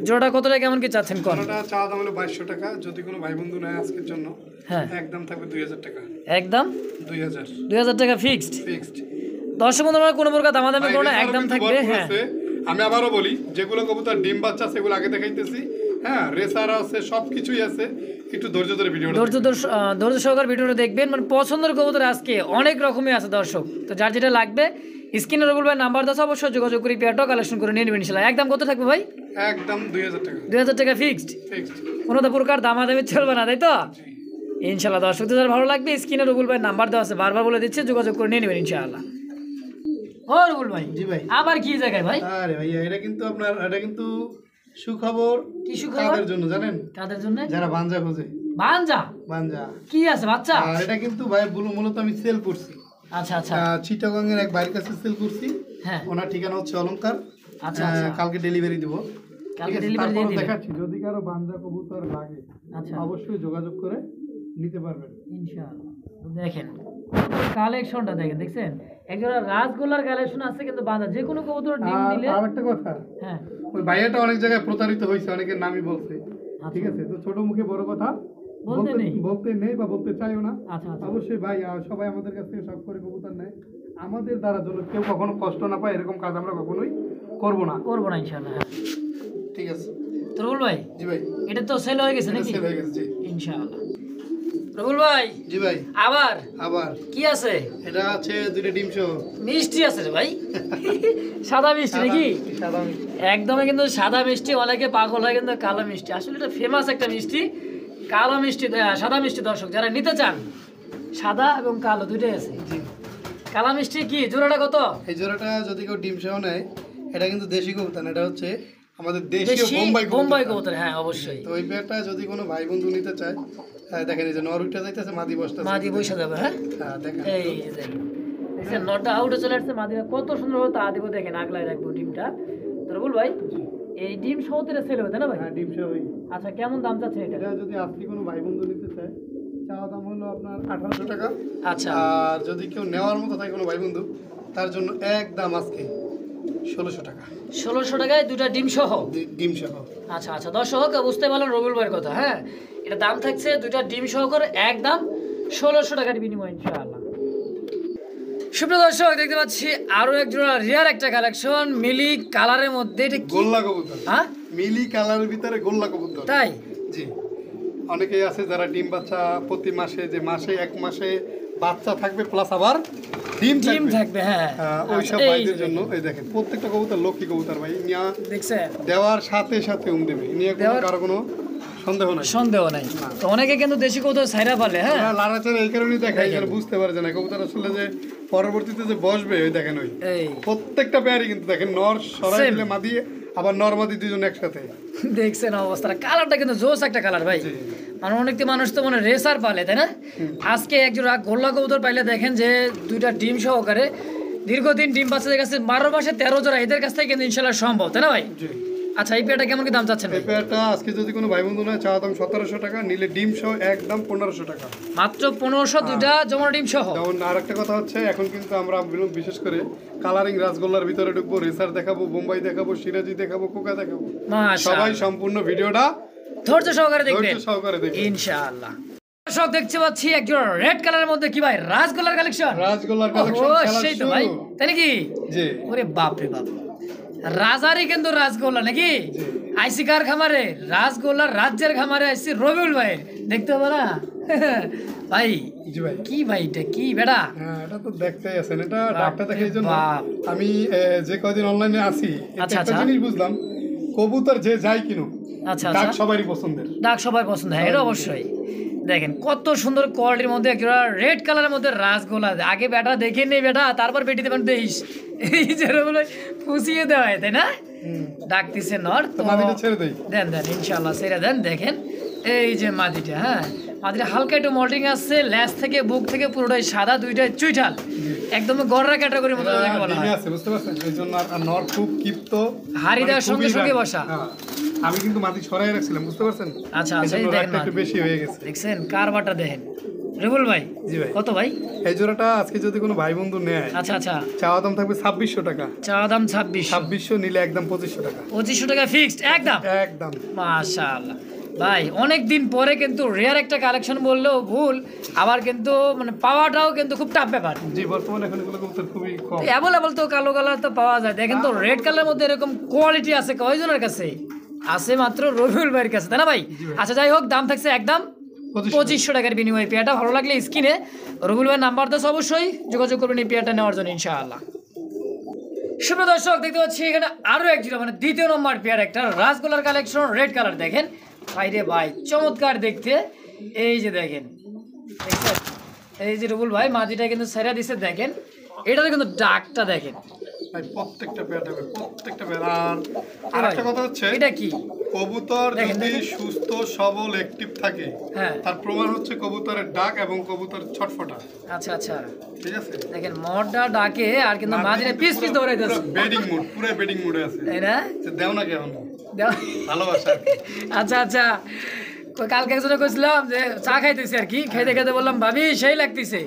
জোড়া কত টাকা কেমন কি চাচ্ছেন কোন? ওটা চাওয়া দাম হলো 2200 টাকা। যদি কোনো ভাই বন্ধু নেয় আজকের জন্য, হ্যাঁ একদম থাকবে 2000 টাকা। একদম 2000 2000 টাকা ফিক্সড। ফিক্সড। দর্শক বন্ধুরা কোনো প্রকার দামাদামি করো না, একদম থাকবে। হ্যাঁ আমি আবারও বলি, যেগুলো কবুতর ডিম বাচ্চা সেগুলো আগে দেখাইতেছি। হ্যাঁ রেসার আছে, সবকিছুই আছে। একটু ধৈর্য ধরে ভিডিওটা ধৈর্য সহকার ভিডিওটা দেখবেন। মানে পছন্দের কবুতর আজকে অনেক রকমই আছে দর্শক। তো যার যেটা লাগবে স্ক্রিনে রুবুল ভাই নাম্বার দাও, অবশ্যই যোগাযোগ করে পেয়ারটাও কালেকশন করে নিয়ে নেবেন ইনশাআল্লাহ। একদম কত থাকবে ভাই? একদম 2000 টাকা। 2000 টাকা ফিক্সড। ফিক্সড। কোনো তো প্রকার দামাদামি চলবে না, তাই তো? ইনশাআল্লাহ। দর্শক তো যার ভালো লাগবে স্ক্রিনে রুবুল ভাই নাম্বার দেওয়া আছে, বারবার বলে দিচ্ছে, যোগাযোগ করে নিয়ে নেবেন ইনশাআল্লাহ। ও রুবুল ভাই, জি ভাই। আবার কি জায়গায় ভাই? আরে ভাইয়া এটা কিন্তু আপনার, এটা কিন্তু সুখবর। কি সুখবর? কাদের জন্য জানেন? কাদের জন্য? যারা বাঞ্জা খোঁজে। বাঞ্জা? বাঞ্জা কি আছে বাচ্চা? আর এটা কিন্তু ভাই মূলত আমি সেল করছি। আচ্ছা আচ্ছা। চিটাগংয়ের এক ভাইয়ের কাছে সেল করছি। হ্যাঁ ওনার ঠিকানা হচ্ছে অলংকার। আচ্ছা আচ্ছা। কালকে ডেলিভারি দিব। কালকে ঠিক আছে, ডেলিভারি দিয়ে তারপরও দিবেন। দেখাচ্ছি, যদি কারো বাঞ্জা কবুতর লাগে আচ্ছা অবশ্যই যোগাযোগ করে নিতে পারবেন ইনশাআল্লাহ। তো দেখেন কালেকশনটা দেখেন, দেখছেন একজোড়া রাসগোল্লার কালেকশন আছে কিন্তু বাঁধা, যে কোনো কবুতর ডিম দিলে। আর একটা কথা, হ্যাঁ ওই ভাইয়াটা অনেক জায়গায় প্রতারিত হয়েছে, অনেকের নামই বলছে। ঠিক আছে, তো ছোট মুখে বড় কথা বলতে নেই। বলতে নেই বা বলতে চাইও না। আচ্ছা আচ্ছা। অবশ্যই ভাই, সবাই আমাদের কাছ থেকে শখ করে কবুতর নেয়। আমাদের দ্বারা যেন কেউ কখনো কষ্ট না পায় এরকম কাজ আমরা কখনোই করব না। করবো না ইনশাআল্লাহ। হ্যাঁ ঠিক আছে তো রুবুল ভাই, জি ভাই। এটা তো সেল হয়ে গেছে নাকি? সেল হয়ে গেছে জি। ইনশাআল্লাহ। রুবুল ভাই জি ভাই। আবার আবার কি আছে? এটা আছে দুইটা ডিম সহ। মিষ্টি আছে রে ভাই, সাদা মিষ্টি নাকি? সাদা মিষ্টি। একদমই কিন্তু সাদা মিষ্টি। অনেকে পাগল হয় কিন্তু কালো মিষ্টি, আসলে এটা ফেমাস একটা মিষ্টি। কালো মিষ্টি, সাদা মিষ্টি। দর্শক যারা নিতে চান, সাদা এবং কালো দুইটাই আছে। কালো মিষ্টি কি জোড়াটা কত? এই জোড়াটা যদি কেউ ডিম সহ নেয়, এটা কিন্তু দেশি কবুতর না, এটা হচ্ছে আমাদের দেশীয় দেশি বোম্বাই কবুতর। হ্যাঁ অবশ্যই। তো ওই পেয়ারটা যদি কোনো ভাই বন্ধু নিতে চায়, দেখেন এই যে নর উঠে যাইতেছে, মাদি বসটা মাদি বসে যাবে। হ্যাঁ দেখেন এই যে দেখেন, দেখছেন নটা আউটে চলে আসছে, মাদিরা কত সুন্দর ভাবে তা দিব। দেখেন আগলায় রাখবো ডিমটা। তো রুবুল ভাই এই ডিম সহতের সেল হবে তাই না ভাই? হ্যাঁ ডিম সহই। আচ্ছা কেমন দাম চাচ্ছে এটা? এটা যদি আজকে কোনো ভাই বন্ধু নিতে চায়, চাওয়া দাম হলো আপনার 1800 টাকা। আচ্ছা আর যদি কেউ নেওয়ার মতো থাকে কোনো ভাই বন্ধু, তার জন্য একদম আজকে 1600 টাকা। 1600 টাকায় দুটা ডিম সহ? ডিম সহ। আচ্ছা আচ্ছা। দর্শক বুঝতে পারলেন রবিউল ভাইয়ের কথা। হ্যাঁ এটা দাম থাকছে দুইটা ডিম সহ করে একদম 1600 টাকার বিনিময় ইনশাআল্লাহ। সুপ্রিয় দর্শক দেখতে পাচ্ছি আরো এক জোড়া রিয়ার একটা কালেকশন, মিলি কালারের মধ্যে। এটা কি? গোল্লা কবুতর। হ্যাঁ মিলি কালারের ভিতরে গোল্লা কবুতর। তাই? জি। অনেকেই আছে যারা ডিম বাচ্চা প্রতি মাসে, যে মাসে এক মাসে বাচ্চা থাকবে প্লাস আবার ডিম থাকবে। হ্যাঁ ওই সব আচ্ছা, এই ভাইদের যে জন্য এই দেখেন প্রত্যেকটা কবুতর লক্ষ্মী কবুতর ভাই। নিয়া দেখছেন দেওয়ার সাথে সাথে দেবে, নিয়ে কারো কোনো সন্দেহ নাই। তো অনেকে কিন্তু দেশি কবুতর ছাইরা পালে। হ্যাঁ লাড়াচাড়া এই কারণেই দেখাই, যেন বুঝতে পারে যে না কবুতর আসলে যে পরবর্তীতে যে বসবে, ওই দেখেন ওই এই প্রত্যেকটা পেয়ারই কিন্তু দেখেন নর সরাই দিলে মাদি আবার নরমাদি দুজন একসাথে। দেখছেন অবস্থাটা, কালারটা কিন্তু জোস একটা কালার ভাই। মানে অনেক মানুষ তো মানে রেসার পালে, তাই না? আজকে একজোড়া গোল্লা কবুতর পাইলে দেখেন যে দুইটা ডিম সহকারে দীর্ঘদিন ডিম বাচ্চাদের কাছে 12 মাসে 13 জোড়া, এদের কাছ থেকে কিন্তু ইনশাল্লাহ সম্ভব, তাই না ভাই? আচ্ছা, এই পেয়ারটা কেমন কি দাম চাচ্ছেন? এই পেয়ারটা আজকে যদি কোনো ভাই বন্ধু নেয়, চাওয়া দাম 1700 টাকা, নিলে ডিম সহ একদম 1500 টাকা। মাত্র 1500 দুইটা জমা ডিম সহ। যেমন আর একটা কথা হচ্ছে, এখন কিন্তু আমরা বিশেষ করে কালারিং রাসগোল্লার ভিতরে ঢুকবো, রেসার দেখাবো, বোম্বাই দেখাবো, সিরাজি দেখাবো, কোকা দেখাবো। সবাই সম্পূর্ণ ভিডিওটা ধৈর্য সহকারে দেখবেন দেখবেন ইনশাআল্লাহ। দর্শক দেখতে পাচ্ছি একজন রেড কালারের মধ্যে কি ভাই রাসগোল্লার কালেকশন। রাসগোল্লার কালেকশন সেই তো ভাই, তাই নাকি? জি। ওরে বাপ রে বাপ, রাজারই কিন্তু রাসগোল্লা নাকি? আইসি কার খামারে রাসগোল্লার রাজ্যের খামারে আইসি রবিউল ভাই, দেখতে হবে না ভাই? জি ভাই। কি ভাই এটা কি বেটা? হ্যাঁ, এটা তো দেখতেই আছেন, এটা ডাকটা দেখে এই জন্য আমি যে কয়দিন অনলাইনে আছি একটা জিনিস বুঝলাম, কবুতর যে যাই কিনো ডাক সবারই পছন্দের, ডাক সবাই পছন্দ হয়, এটা অবশ্যই। দেখেন কত সুন্দর কোয়ালিটির মধ্যে একটা রেড কালারের মধ্যে রাসগোল্লা। আগে বেটা দেখে নেই বেটা, তারপর বেটি দেবেন দেইস, এই যেরকম ফুসিয়ে দেওয়া হয়, তাই না? ডাকতেছে নর তো ছেড়ে দেই, দেন দেন ইনশাআল্লাহ ছেড়ে দেন। দেখেন এই যে মাদিটা, হ্যাঁ মাদিটা হালকা একটু মল্টিং আসছে, ল্যাস থেকে বুক থেকে পুরোটাই সাদা, দুইটাই চুইঠাল, একদম গররা ক্যাটাগরির মতো বলা হয়। বুঝতে পারছেন? এইজন্য আর নর খুব ক্ষিপ্ত, হাড়ি দেওয়ার সঙ্গে সঙ্গে বসা। আমি কিন্তু মাটি ছড়াই রাখছিলাম, বুঝতে পারছেন? আচ্ছা আচ্ছা, এই দেখেন একটু বেশি হয়ে গেছে, দেখছেন কারবারটা দেখেন। রেবুল ভাই, জি ভাই, কত ভাই এই জোড়াটা আজকে যদি কোনো ভাই বন্ধু নেয়? আচ্ছা আচ্ছা, চাওয়া দাম থাকবে 2600 টাকা। চাওয়া দাম 2600, নিলে একদম 2500 টাকা। 2500 টাকা ফিক্সড একদম একদম। মাশাআল্লাহ ভাই, অনেক দিন পরে কিন্তু রেয়ার একটা কালেকশন বললেও ভুল, আবার কিন্তু মানে পাওয়াটাও কিন্তু খুব টাফ ব্যাপার। জি, বর্তমানে এখন এগুলো কবুতর খুবই কম, অ্যাভেলেবল তো কালো কালার তো পাওয়া যায়। দেখেন তো রেড কালারের মধ্যে এরকম কোয়ালিটি আছে কয়জনের কাছে? আছে মাত্র রবিউল ভাইয়ের কাছে, তাই না ভাই? আচ্ছা যাই হোক, দাম থাকছে একদম 2500 টাকার বিনিময়ে। পেয়ারটা ভালো লাগলে স্ক্রিনে রবিউল ভাইয়ের নাম্বার দেশ, অবশ্যই যোগাযোগ করবেন এই পেয়ারটা নেওয়ার জন্য ইনশাআল্লাহ। সুপ্রিয় দর্শক দেখতে পাচ্ছি এখানে আরো এক জোড়া, মানে দ্বিতীয় নম্বর পেয়ার একটা রাসগোল্লার কালেকশন রেড কালার। দেখেন ভাইরে ভাই, চমৎকার দেখতে। এই যে দেখেন, দেখছেন এই যে রবিউল ভাই মাদিটা কিন্তু সেরা দিছে, দেখেন এটাতে কিন্তু ডাকটা দেখেন ভাই, প্রত্যেকটা পেয়ার হবে, প্রত্যেকটা পেয়ার। আর একটা কথা হচ্ছে, এটা কি কবুতর যদি সুস্থ সবল অ্যাক্টিভ থাকে, হ্যাঁ, তার প্রমাণ হচ্ছে কবুতরের ডাক এবং কবুতর ছটফটা। আচ্ছা আচ্ছা, ঠিক আছে, দেখেন মডটা ডাকে আর কিন্তু মাদিনে পিস পিস দৌড়াইতেছে, বেডিং মুড, পুরো বেডিং মুডে আছে, তাই না? দেও না কেমন দাও ভালোবাসা। আচ্ছা আচ্ছা, কালকে একজনে কইছিলাম যে চা খাইতেছি আর কি, খাইতে খাইতে বললাম ভাবি সেই লাগতেছে,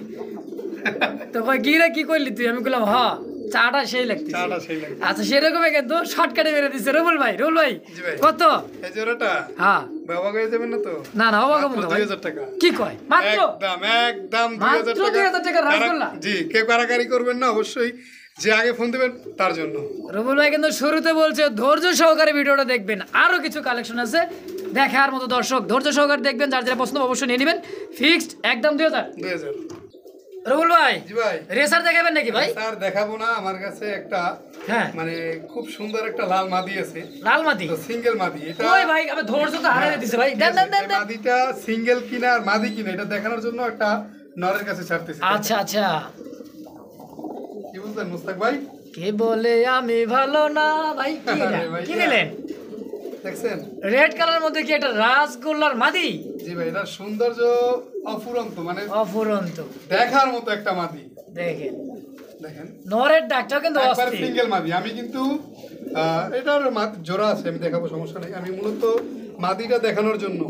তো কই কি রে কি করলি তুই? আমি বললাম হ, চাটা সেই লাগতেছে। আচ্ছা, সেরকমই কিন্তু শর্টকাটে মেরে দিচ্ছে রুবুল ভাই। রুবুল ভাই কত এই জোড়াটা? হ্যাঁ, বাবা কই যাবেন না তো? না না, বাবা কম 2000 টাকা। কি কয়? মাত্র একদম 2000 টাকা রাসগোল্লা। জি, কেউ কারাকারি করবেন না, অবশ্যই যে আগে ফোন দিবেন তার জন্য। রুবুল ভাই কিন্তু শুরুতে বলছে ধৈর্য সহকারে ভিডিওটা দেখবেন, আরো কিছু কালেকশন আছে দেখার মতো। দর্শক ধৈর্য সহকারে দেখবেন, যার যারা পছন্দ অবশ্যই নিয়ে নেবেন। ফিক্সড একদম 2000। রুবুল ভাই, জি ভাই, রেসার দেখাবেন নাকি ভাই? স্যার দেখাবো না, আমার কাছে একটা হ্যাঁ মানে খুব সুন্দর একটা লাল মাদি আছে, লাল মাদি, তো সিঙ্গেল মাদি। এটা ওই ভাই আমি ধৈর্য তো হারিয়ে দিছে ভাই। দেন দেন দেন। মাদিটা সিঙ্গেল কিনা আর মাদি কিনা এটা দেখানোর জন্য একটা নরের কাছে ছাড়তেছি। আচ্ছা আচ্ছা, কি বলছেন মুস্তাক ভাই? কে বলে আমি ভালো না ভাই? কি দিলেন? দেখছেন রেড কালারের মধ্যে কি একটা রাসগোল্লার মাদি? জি ভাই, এটা সৌন্দর্য অফুরন্ত, মানে অফুরন্ত দেখার মতো একটা মাদি। দেখেন দেখেন নরের ডাকটাও কিন্তু একবার অস্থির। সিঙ্গেল মাদি। আমি কিন্তু এটার জোড়া আছে, আমি দেখাবো, সমস্যা নেই। আমি মূলত মাদিটা দেখানোর জন্য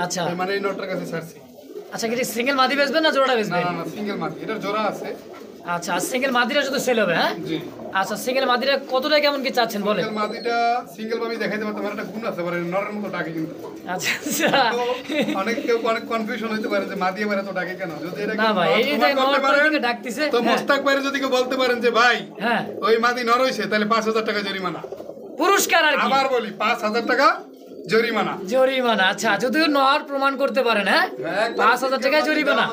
আচ্ছা মানে এই নটটার কাছে ছাড়ছি। আচ্ছা, কি সিঙ্গেল মাদি বেচবেন না জোড়া না বেচবেন? না না, সিঙ্গেল মাদি, এটার জোড়া আছে। আচ্ছা, সিঙ্গেল মাদিরা শুধু সেল হবে? হ্যাঁ জি। আচ্ছা, সিঙ্গেল মাদিরা কতটা কেমন কি চাচ্ছেন বলেন? সিঙ্গেল মাদিটা সিঙ্গেল ভাবে দেখাইতে পারতাম, একটা গুণ আছে, মানে নরের মতো ডাকে কিন্তু। আচ্ছা আচ্ছা, তো অনেক কেউ অনেক কনফিউশন হইতে পারে যে মাদি এবারে তো ডাকে কেন। যদি এটা না ভাই, এই যে প্রমাণ করতে নর পারেন, থেকে ডাকতেছে, তো মোস্তাক ভাই যদি কেউ বলতে পারেন যে ভাই হ্যাঁ ওই মাদি নর হইছে, তাহলে 5000 টাকা জরিমানা, পুরস্কার আর কি। আবার বলি 5000 টাকা জরিমানা। জরিমানা, আচ্ছা, যদি নর প্রমাণ করতে পারেন, হ্যাঁ 5000 টাকা জরিমানা।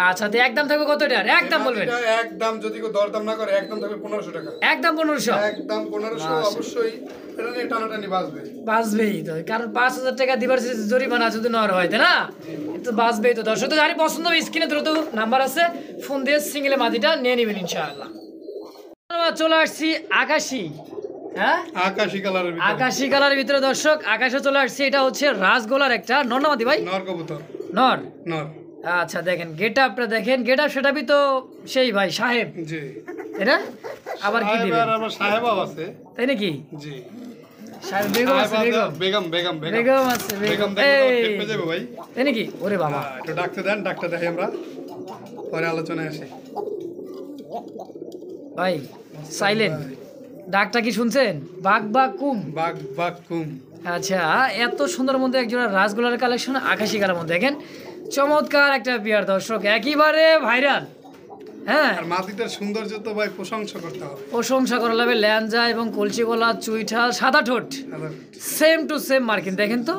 আচ্ছা, তো একদম থাকবে কত টাকা? একদম বলবেন? একদম যদি কেউ দরদাম না করে একদম থাকবে 1500 টাকা। একদম 1500? একদম 1500। অবশ্যই এটা নিয়ে টানাটানি বাঁচবে, বাঁচবেই তো, কারণ 5000 টাকা দিবার জরিমানা যদি নর হয়, তাই না? তো বাঁচবেই তো। দর্শক তো যারই পছন্দ হবে স্ক্রিনে দ্রুত নাম্বার আছে, ফোন দিয়ে সিঙ্গেলে মাদিটা নিয়ে নেবেন ইনশাআল্লাহ। চলে আসছি আকাশি হ্যাঁ আকাশি কালারের ভিতরে আকাশি কালারের ভিতরে দর্শক আকাশে চলে আসছে। এটা হচ্ছে রাজগোলার একটা নর না মাদি ভাই? নর কবুতর। নর। নর। আচ্ছা দেখেন গেট আপটা দেখেন, গেট আপ সেটাই তো সেই ভাই সাহেব জি। এটা আবার কি দিবেন? আবার সাহেবাও আছে। তাই নাকি? জি। সাহেব বেগম আছে, বেগম বেগম বেগম আছে, বেগম বেগম। দেখো এই টেপে যাবে ভাই। তাই নাকি? ওরে বাবা, একটু ডাকতে দেন, ডাকতে দেখি আমরা পরে আলোচনায় আসি। ভাই সাইলেন্ট। ডাকটা কি শুনছেন? বাঘ বাঘ কুম। বাঘ বাঘ কুম। আচ্ছা এত সুন্দর মধ্যে একজোড়া রাজগোলার কালেকশন আকাশি কালার মধ্যে দেখেন, চমৎকার একটা পেয়ার দর্শক, একেবারে ভাইরাল। হ্যাঁ আর মাটিটার সৌন্দর্য তো ভাই প্রশংসা করতে হবে। প্রশংসা করা লাগবে। ল্যাঞ্জা এবং কলচি গলা, চুইঠাল, সাদা ঠোঁট, সেম টু সেম মার্কিন। দেখেন তো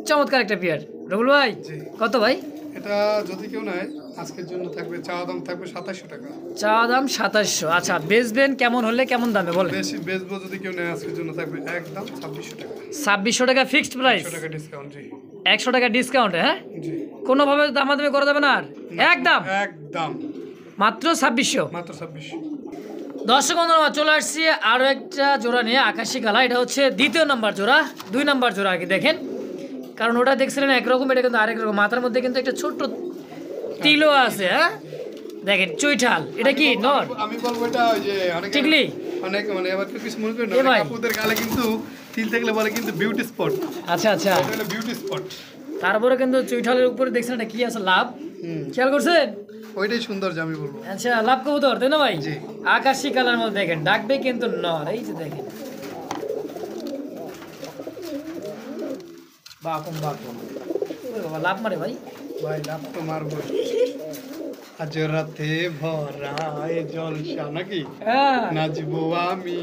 চমৎকার একটা পেয়ার। রবুল ভাই জি। কত ভাই? এটা যদি কেউ নেয় আজকের জন্য থাকবে, চাওয়া দাম থাকবে 2700 টাকা। চা দাম 2700। আচ্ছা বেচবেন কেমন হলে কেমন দামে বলেন? বেশি বেচবো যদি কেউ নেয় আজকের জন্য থাকবে একদম 2600 টাকা। 2600 টাকা ফিক্সড প্রাইস, 100 টাকা ডিসকাউন্ট। জি 100 টাকা ডিসকাউন্ট। হ্যাঁ জি। কোনোভাবে দামাদামি করা যাবে না আর? একদম একদম মাত্র 2600। মাত্র 2600। দর্শক বন্ধুরা চলে আসছি আরও একটা জোড়া নিয়ে, আকাশি কালা। এটা হচ্ছে দ্বিতীয় নাম্বার জোড়া, 2 নাম্বার জোড়া আর কি। দেখেন কারণ ওটা দেখছিলেন একরকম, এটা কিন্তু আরেক রকম। মাথার মধ্যে কিন্তু একটা ছোট্ট তিলও আছে। হ্যাঁ দেখেন চুইঠাল। এটা কি নর? আমি বলবো এটা ওই যে অনেক টিকলি অনেক মানে আবার কেউ কিছু মনে করেন এ ভাই। না, আপুদের গালে কিন্তু তিল থাকলে বলে কিন্তু বিউটি স্পট। আচ্ছা আচ্ছা। এটা হলো বিউটি স্পট। তারপরে কিন্তু চুইঠালের উপরে দেখছেন এটা কি আছে? লাভ। খেয়াল করছেন? ওইটাই সৌন্দর্য আমি বলবো। আচ্ছা লাভ কবুতর তাই না ভাই? জি। আকাশি কালার মধ্যে দেখেন, ডাকবে কিন্তু নর। এই যে দেখেন বাকুম বাকুম। ওরে বাবা লাভ মারে ভাই। ভাই লাভ তো মারবো। আজ রাতে ভরায় জলসা নাকি হ্যাঁ নাচবো আমি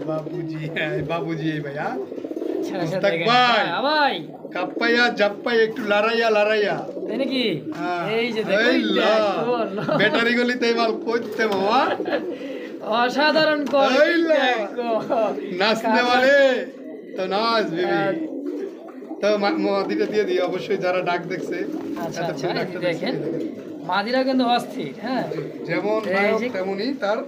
বাবুজি। হ্যাঁ বাবুজি এই ভাইয়া আচ্ছা, আচ্ছা, মুস্তাক দেখেন। ভাই। হ্যাঁ, ভাই কাপ্পাইয়া জাপ্পাই একটু লড়াইয়া লড়াইয়া। তাই নাকি? হ্যাঁ। এই যে এই লা। দেখো ব্যাটারি গলিতে মাল করতে মামা অসাধারণ এই লা। নাচতে বলে তো নাচ বেবি। তো মাদিটা দিয়ে দিই অবশ্যই যারা ডাক দেখছে। আচ্ছা এতক্ষণ আচ্ছা এই ডাকটা যে দেখেন দেখছে। মাদিরা কিন্তু অস্থির। হ্যাঁ যেমন এই নায়ক যে তেমনই তার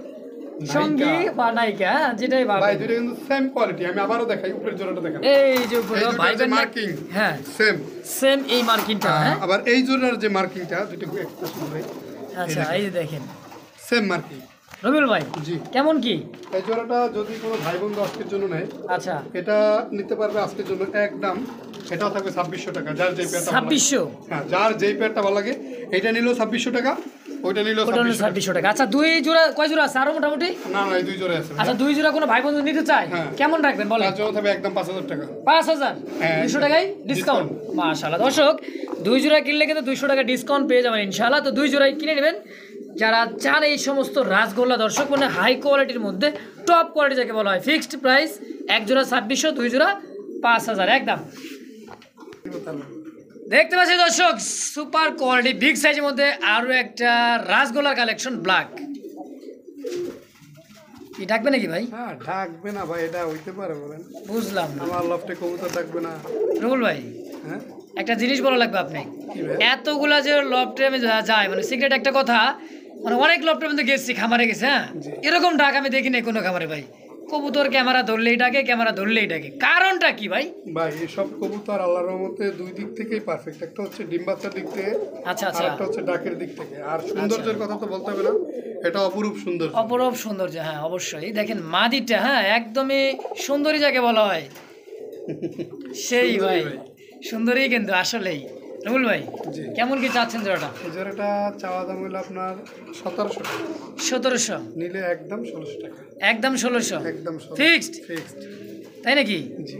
সঙ্গী নায়িকা। বা নায়িকা, হ্যাঁ, যেটাই ভাবে। ভাই দুটো কিন্তু সেম কোয়ালিটি। আমি আবারও দেখাই উপরের জোড়াটা দেখান। এই যে উপরে এই দুটোর ভাই যে মার্কিং হ্যাঁ সেম। সেম এই মার্কিংটা। হ্যাঁ আবার এই জোড়ার যে মার্কিংটা দুটো একটা সুন্দর আচ্ছা এই যে দেখেন সেম মার্কিং। রবিউল ভাই জি। কেমন কি? এই জোড়াটা যদি কোনো ভাই বন্ধু আজকের জন্য নেয় আচ্ছা এটা নিতে পারবে আজকের জন্য একদম। এটাও থাকবে 2600 টাকা। যার যেই পেয়ারটা 2600। হ্যাঁ যার যেই পেয়ারটা ভালো লাগে এটা নিল 2600 টাকা, ওইটা নিল ওটা হলো 2600 টাকা। 2600 টাকা। আচ্ছা দুই জোড়া কয় জোড়া আছে আরো মোটামুটি? না না এই দুই জোড়া আছে। আচ্ছা দুই জোড়া কোনো ভাই বন্ধু নিতে চায় হ্যাঁ। কেমন রাখবেন বলেন? তার জন্য থাকবে একদম 5000 টাকা। 5000 হ্যাঁ, 200 টাকায় ডিসকাউন্ট। মাশাআল্লাহ দর্শক দুই জোড়া কিনলে কিন্তু 200 টাকা ডিসকাউন্ট পেয়ে যাবেন ইনশাআল্লাহ। তো দুই জোড়াই কিনে নেবেন যারা চান এই সমস্ত রাজগোল্লা দর্শক, মানে হাই কোয়ালিটির মধ্যে টপ কোয়ালিটি যাকে বলা হয়। ফিক্সড প্রাইস এক জোড়া 2600, দুই জোড়া 5000 একদম। দেখতে পাচ্ছি দর্শক সুপার কোয়ালিটি বিগ সাইজের মধ্যে আরো একটা রাজগোলার কালেকশন ব্ল্যাক। কি ডাকবে নাকি ভাই? হ্যাঁ ডাকবে না ভাই, এটা হইতে পারে বলেন? বুঝলাম না আমার লফটে কবুতর ডাকবে না। রুহুল ভাই হ্যাঁ একটা জিনিস বলা লাগবে আপনি। কি ভাই? এতগুলা যে লফটে আমি যাই মানে সিক্রেট একটা কথা, মানে অনেক লফটের মধ্যে গেছি, খামারে গেছে। হ্যাঁ জি। এরকম ডাক আমি দেখিনি কোনো খামারে ভাই। কবুতর ক্যামেরা ধরলেই ডাকে, ক্যামেরা ধরলেই ডাকে, কারণটা কি ভাই? ভাই এসব কবুতর আল্লাহর রহমতে দুই দিক থেকেই পারফেক্ট। একটা হচ্ছে ডিম বাচ্চার দিক থেকে, আচ্ছা আর আচ্ছা একটা হচ্ছে ডাকের দিক থেকে। আর সৌন্দর্যের কথা তো বলতে হবে না, এটা অপরূপ সুন্দর। অপরূপ সৌন্দর্য। হ্যাঁ অবশ্যই দেখেন মাদিটা, হ্যাঁ একদমই সুন্দরী যাকে বলা হয় সেই ভাই সুন্দরী কিন্তু আসলেই। রুহুল ভাই জি। কেমন কি চাচ্ছেন জোড়াটা? এই জোড়াটা চাওয়া দাম হলো আপনার 1700 টাকা, 1700 নিলে একদম 1600 টাকা। একদম 1600 একদম ফিক্সড ফিক্সড। তাই নাকি? জি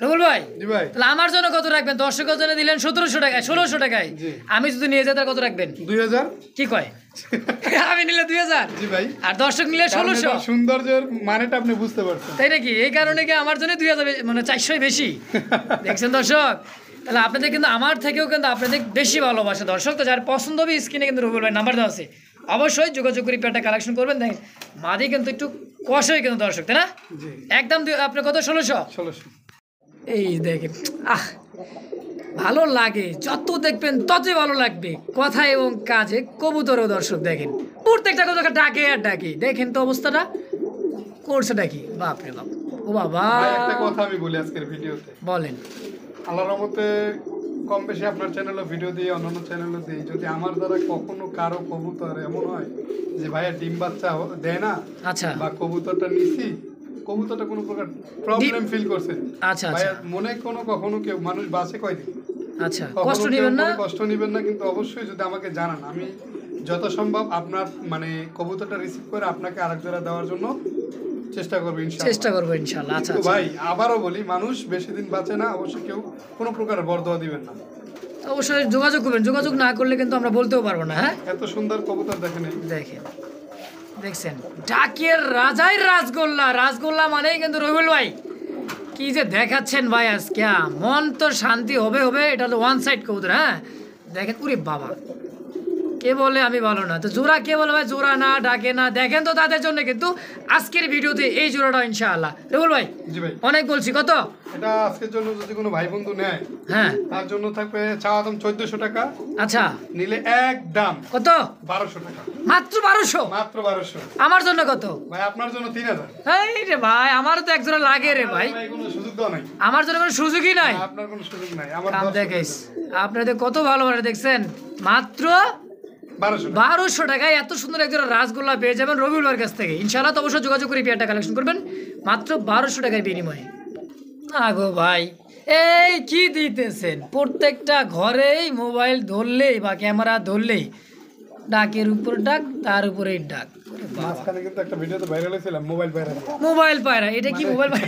রুহুল ভাই জি ভাই। তাহলে আমার জন্য কত রাখবেন? দর্শকের জন্য দিলেন 1700 টাকায়, 1600 টাকায়। জি। আমি যদি নিয়ে যাই তাহলে কত রাখবেন? 2000। কি কয়? আমি নিলে 2000 জি ভাই। আর দর্শক নিলে 1600। সৌন্দর্যের মানেটা আপনি বুঝতে পারছেন। তাই নাকি? এই কারণে কি আমার জন্য 2000 মানে 400 বেশি। দেখছেন দর্শক, তাহলে আপনাদের কিন্তু আমার থেকেও কিন্তু আপনাদের বেশি ভালোবাসে দর্শক। তো যার পছন্দ হবে স্ক্রিনে কিন্তু রুহুল ভাই নাম্বার দেওয়া আছে, অবশ্যই যোগাযোগ করে পেয়ারটা কালেকশন করবেন। দেখেন মাদি কিন্তু একটু কষই কিন্তু দর্শক, তাই না? জি একদম আপনার কত? 1600। 1600। এই দেখেন ভালো লাগে, যত দেখবেন ততই ভালো লাগবে কথা এবং কাজে। কবুতরও দর্শক দেখেন প্রত্যেকটা কথা ডাকে আর ডাকে। দেখেন তো অবস্থাটা করছে ডাকি, বাপরে বাপ ও বাবা, ভাই একটা কথা আমি বলি আজকের ভিডিওতে, বলেন। আল্লাহর রহমতে কম বেশি আপনার চ্যানেলও ভিডিও দিয়ে অন্যান্য চ্যানেলও দিই, যদি আমার দ্বারা কখনো কারো কবুতর এমন হয় যে ভাইয়া ডিম বাচ্চা দেয় না, আচ্ছা বা কবুতরটা নিছি, কবুতরটা কোনো প্রকার প্রবলেম ফিল করছে, আচ্ছা ভাইয়া আচ্ছা মনে কোনো কখনো কেউ মানুষ বাসে কয়দিন, আচ্ছা, কখনো কষ্ট কেউ নেবেন না। কোনো কষ্ট নেবেন না, কিন্তু অবশ্যই যদি আমাকে জানান, আমি যত সম্ভব আপনার মানে কবুতরটা রিসিভ করে আপনাকে আরেক জোড়া দেওয়ার জন্য চেষ্টা করবো ইনশাআল্লাহ। চেষ্টা করবো ইনশাল্লাহ। আচ্ছা কিন্তু আচ্ছা, ভাই আবারও বলি, মানুষ বেশি দিন বাঁচে না, অবশ্যই কেউ কোনো প্রকার বরদোয়া দিবেন না। অবশ্যই যোগাযোগ করবেন, যোগাযোগ না করলে কিন্তু আমরা বলতেও পারবো না। হ্যাঁ, এত সুন্দর কবুতর দেখেন এই। দেখেন, দেখছেন ডাকের রাজাই রাজগোল্লা, রাজগোল্লা মানেই কিন্তু রবিউল ভাই কি যে দেখাচ্ছেন ভাই আজকে, মন তো শান্তি হবে হবে। এটা হলো ওয়ান সাইড কবুতর। হ্যাঁ দেখেন, উরে বাবা, কে বলে আমি ভালো না, তো জোড়া কে বলে ভাই জোড়া না ডাকে না, দেখেন তো তাদের জন্য কিন্তু আজকের ভিডিওতে এই জোড়াটা ইনশাআল্লাহ। রবিউল ভাই জি ভাই, অনেক বলছি, কত? এটা আজকের জন্য যদি কোনো ভাই বন্ধু নেয়, হ্যাঁ তার জন্য থাকবে চাওয়া দাম 1400 টাকা, আচ্ছা, নিলে একদম কত? 1200 টাকা, মাত্র 1200? মাত্র 1200। আমার জন্য কত ভাই আপনার জন্য 3000। এই রে ভাই, আমারও তো একজোড়া লাগে রে ভাই, ভাই কোনো সুযোগ দাও নাই, আমার জন্য কোনো সুযোগই নাই। আপনার কোনো সুযোগ নাই, আমার কাম 10 দেখাইস, আপনাদের কত ভালো ভালো দেখছেন, মাত্র 1200 টাকা। 1200 টাকায় এত সুন্দর একজোড়া রাসগোল্লা পেয়ে যাবেন রবিউল ভাইয়ের কাছ থেকে। ইনশাআল্লাহ তো অবশ্যই যোগাযোগ করে পেয়ারটা কালেকশন করবেন মাত্র 1200 টাকার বিনিময়ে। না গো ভাই, এই কি দিতেছেন, প্রত্যেকটা ঘরেই মোবাইল ধরলেই বা ক্যামেরা ধরলেই ডাকের উপর ডাক, তার উপরেই ডাক। মাঝখানে কিন্তু একটা ভিডিওতে ভাইরাল হয়েছিল, মোবাইল ভাইরাল। মোবাইল পায়রা, এটা কি মোবাইল পায়রা?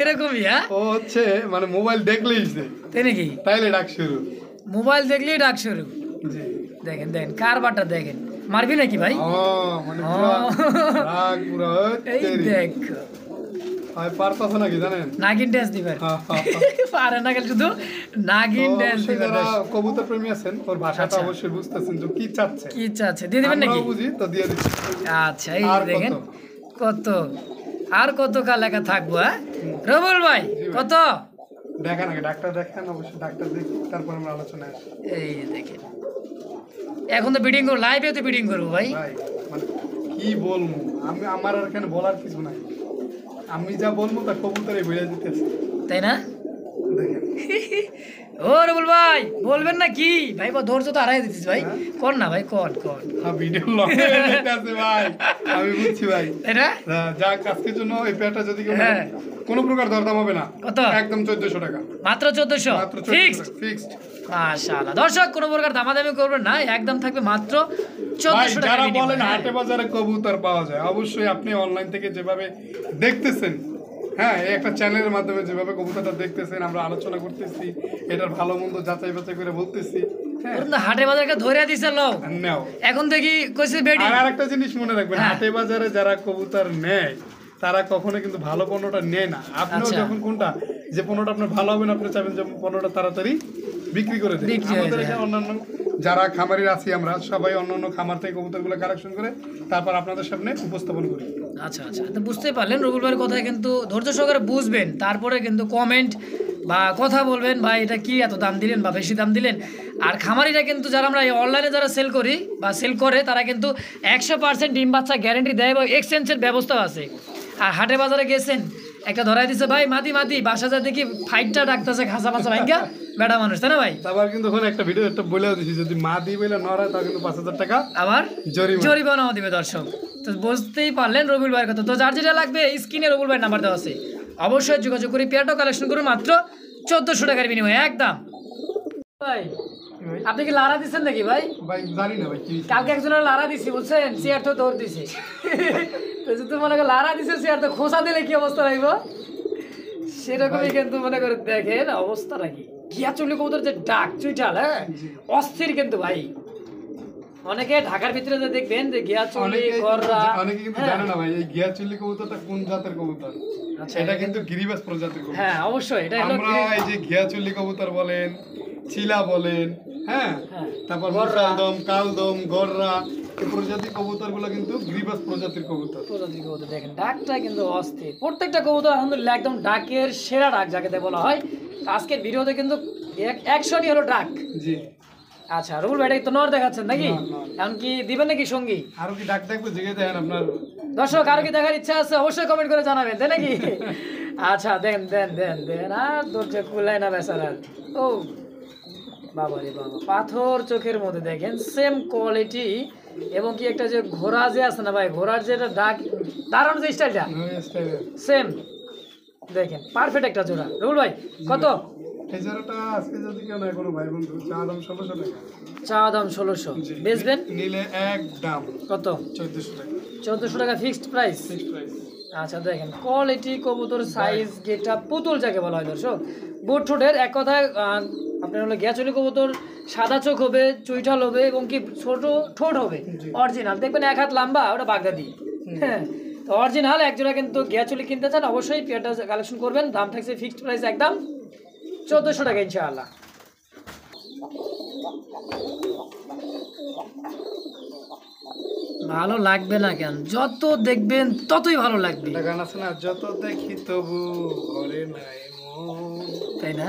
এরকমই? হ্যাঁ, ও হচ্ছে মানে মোবাইল দেখলেই সে তাই নাকি? তাইলে ডাক শুরু। মোবাইল দেখলেই ডাক শুরু। জি, দেখেন দেখেন কারবারটা দেখেন, মারবি নাকি ভাই? ও মানে পুরো রাগ পুরো এই দেখ, ভাই পারতাছ নাকি জানেন? নাগিন ড্যান্স দিবার হ্যাঁ, হ্যাঁ, হ্যাঁ। পারে না, খালি শুধু নাগিন তো ড্যান্স অবশ্যই দিবার। যারা কবুতর প্রেমী আছেন, ওর ভাষাটা আচ্ছা। অবশ্যই বুঝতেছেন যে কি চাচ্ছে। কি চাচ্ছে, দিয়ে দিবেন নাকি? আমরাও বুঝি তো দিয়ে দিচ্ছি। আচ্ছা, এই আর দেখেন কত? কত, আর কত কাল লেখা থাকবো। হ্যাঁ রবুল ভাই, কত? দেখেন আগে ডাক্তার দেখেন, অবশ্যই ডাক্তার দেখি তারপর আমরা আলোচনায় আসি। এই দেখেন, এখন তো বিডিং করবো, লাইভে তো বিডিং করবো ভাই। ভাই মানে কি বলবো, আমি আমার আর এখানে বলার কিছু নাই, আমি যা বলবো তা কবুতরে বুঝে দিতেছে। তাই না? দেখেন ও রবুল ভাই, বলবেন না কি ভাই? ধৈর্য তো হারাই দিচ্ছিস ভাই, কর না ভাই, কর কর। হ্যাঁ ভিডিও লং হয়ে যাচ্ছে ভাই, আমি বুঝছি ভাই। তাই না? যাক আজকের জন্য এই পেয়ারটা যদি কেউ হ্যাঁ। নেয়, কোনো প্রকার দরদাম হবে না, কত? একদম 1400 টাকা, মাত্র 1400 মাত্র ফিক্সড। 1400 ফিক্সড। মাশাআল্লাহ, দর্শক কোনো প্রকার দামাদামি করবেন না, একদম থাকবে মাত্র ভাই 1400 টাকা। যারা বলেন হাটে বাজারে কবুতর পাওয়া যায়, অবশ্যই আপনি অনলাইন থেকে যেভাবে দেখতেছেন, হ্যাঁ এই একটা চ্যানেলের মাধ্যমে যেভাবে কবুতরটা দেখতেছেন, আমরা আলোচনা করতেছি, এটার ভালো মন্দ যাচাই বাছাই করে বলতেছি, হ্যাঁ হাটে বাজারকে ধরে দিছে লোক, নাও। এখন দেখি কইছে বেডি। আর একটা জিনিস মনে রাখবেন, হ্যাঁ। হাটে বাজারে যারা কবুতর নেয় তারা কখনো কিন্তু ভালো পণ্যটা নেয় না। আপনিও আচ্ছা। যখন কোনটা যে পণ্যটা আপনার ভালো হবে না, আপনি চাইবেন যে পণ্যটা তাড়াতাড়ি বিক্রি করে দেন। বিক্রি হয়ে আমাদের যায়, এখানে অন্যান্য যারা খামারি আছি, আমরা সবাই অন্যান্য খামার থেকে কবুতরগুলো কালেকশন করে তারপর আপনাদের সামনে উপস্থাপন করি। আচ্ছা আচ্ছা, তো বুঝতেই পারলেন রবুল ভাইয়ের কথা, কিন্তু ধৈর্য সহকারে বুঝবেন, তারপরে কিন্তু কমেন্ট বা কথা বলবেন ভাই এটা কি এত দাম দিলেন বা বেশি দাম দিলেন। আর খামারিরা কিন্তু যারা আমরা অনলাইনে যারা সেল করি বা সেল করে, তারা কিন্তু 100% ডিম বাচ্চা গ্যারেন্টি দেয় এবং এক্সচেঞ্জের ব্যবস্থাও আছে। আর হাটে বাজারে গেছেন, একটা ধরাই দিছে ভাই মাদি মাদি, বাসা যা দেখি ফাইটটা ডাকতেছে ঘাসা বাসা ভাঙ্গা, বেড়া মানুষ, তাই না ভাই? তারপর কিন্তু ওখানে একটা ভিডিও একটা বলেও দিছি, যদি মা দিয়ে বলে নড়া তা কিন্তু 5000 টাকা আবার জরিমানা। জরিমানাও দিবে দর্শক। তো বুঝতেই পারলেন রবিউল ভাইয়ের কথা। তো যার যেটা লাগবে স্ক্রিনে রবিউল ভাইয়ের নাম্বার দেওয়া আছে, অবশ্যই যোগাযোগ করে পেয়ারটাও কালেকশন করুন মাত্র 1400 টাকার বিনিময়ে একদম। ভাই আপনি কি লারা দিচ্ছেন নাকি ভাই? ভাই জানি না ভাই কি কালকে একজনের লারা দিছি বুঝছেন, চেয়ার তো দৌড় দিছে। তো যদি মনে করে লারা দিছে, চেয়ার তো খোসা দিলে কি অবস্থা রাখব, সেরকমই কিন্তু মনে করে দেখেন অবস্থা নাকি। গিয়া চুলি কবুতর যে ডাক চুইটাল, হ্যাঁ অস্থির কিন্তু ভাই। অনেকে ঢাকার ভিতরে যে দেখবেন যে গিয়া চুলি গররা, অনেকে কিন্তু জানে না ভাই এই গিয়াচুল্লি কবুতরটা কোন জাতের কবুতর। আচ্ছা, এটা কিন্তু গিরিবাজ প্রজাতির কবুতর। হ্যাঁ অবশ্যই এটা হলো আমরা এই যে ঘিয়াচুল্লি কবুতর বলেন, চিলা বলেন, হ্যাঁ হ্যাঁ, তারপর গররা। মুসালদম, কালদম, গররা, এই প্রজাতির কবুতর গুলো কিন্তু গিরিবাজ প্রজাতির কবুতর। প্রজাতির কবুতর দেখেন ডাকটা কিন্তু অস্থির। প্রত্যেকটা কবুতর আলহামদুলিল্লাহ একদম ডাকের সেরা ডাক যাকে বলা হয়। আজকের ভিডিওতে কিন্তু একশনই হলো ডাক। জি আচ্ছা রুল ভাই তো নর দেখাচ্ছেন নাকি? না, না। এখন কি দিবেন নাকি সঙ্গী? আরো কি ডাক দেখবো জিগে দেখেন আপনার। দর্শক আরো কি দেখার ইচ্ছা আছে অবশ্যই কমেন্ট করে জানাবেন, তাই নাকি? আচ্ছা দেন দেন দেন দেন আর দরজা খুলায় না বেচারার। ও বাবা রে বাবা, পাথর চোখের মধ্যে দেখেন সেম কোয়ালিটি এবং কি একটা যে ঘোড়া যে আছে না ভাই, ঘোড়ার যেটা ডাক দাঁড়ানো যে স্টাইলটা সেম দেখেন, পারফেক্ট একটা জোড়া। রুল ভাই কত? এই জোড়াটা আজকে যদি কেউ নেয় কোনো ভাই বন্ধু, চা দাম 1600 টাকা। চা দাম 1600, বেচবেন নিলে এক দাম কত? 1400 টাকা। 1400 টাকা ফিক্সড প্রাইস। Fixed price. আচ্ছা দেখেন কোয়ালিটি, কবুতর সাইজ, গেটা পুতুল যাকে বলা হয় দর্শক, বুট ঠোঁটের এক কথায় আপনার হলো গিয়াচুলি কবুতর সাদা চোখ হবে, চুইঠাল হবে এবং কি ছোট ঠোঁট হবে অরিজিনাল, দেখবেন এক হাত লম্বা, ওটা বাগদাদি। হ্যাঁ, তো অরিজিনাল এক জোড়া কিন্তু গিয়াচুলি কিনতে চান অবশ্যই পেয়ারটা কালেকশন করবেন। দাম থাকছে ফিক্সড প্রাইস একদম 1400 টাকা ইনশাআল্লাহ। ভালো লাগবে না কেন? যত দেখবেন ততই ভালো লাগবে। গান আছে না, যত দেখি তবু ঘরে নাই মন, তাই না?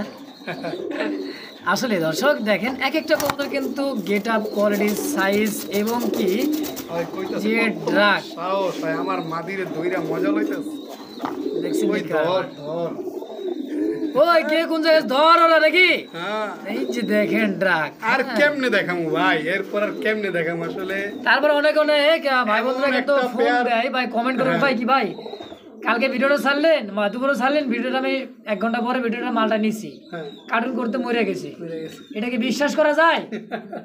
আসলে দর্শক দেখেন এক একটা কবুতর কিন্তু গেট আপ, কোয়ালিটি, সাইজ এবং কি যে ড্রাগ সাহস হয় আমার মাদিরে দইরা মজা লইতেছে। দেখছেন ওই ধর ধর, ওই কে কোন জায়গায় ধর ওরা নাকি? হ্যাঁ এই যে দেখেন ড্রাগ। আর কেমনে দেখামু ভাই, এরপর আর কেমনে দেখামু আসলে। তারপর অনেক অনেক ভাই বন্ধুরা কিন্তু একটা ফোন pair- দেয়, ভাই কমেন্ট করে, ভাই কি ভাই কালকে ভিডিওটা ছাড়লেন, দুপুরে ছাড়লেন ভিডিওটা, আমি 1 ঘন্টা পরে ভিডিওটা মালটা নিছি, হ্যাঁ কার্টুন করতে মরে গেছি। বুঝে গেছি। এটা কি বিশ্বাস করা যায়?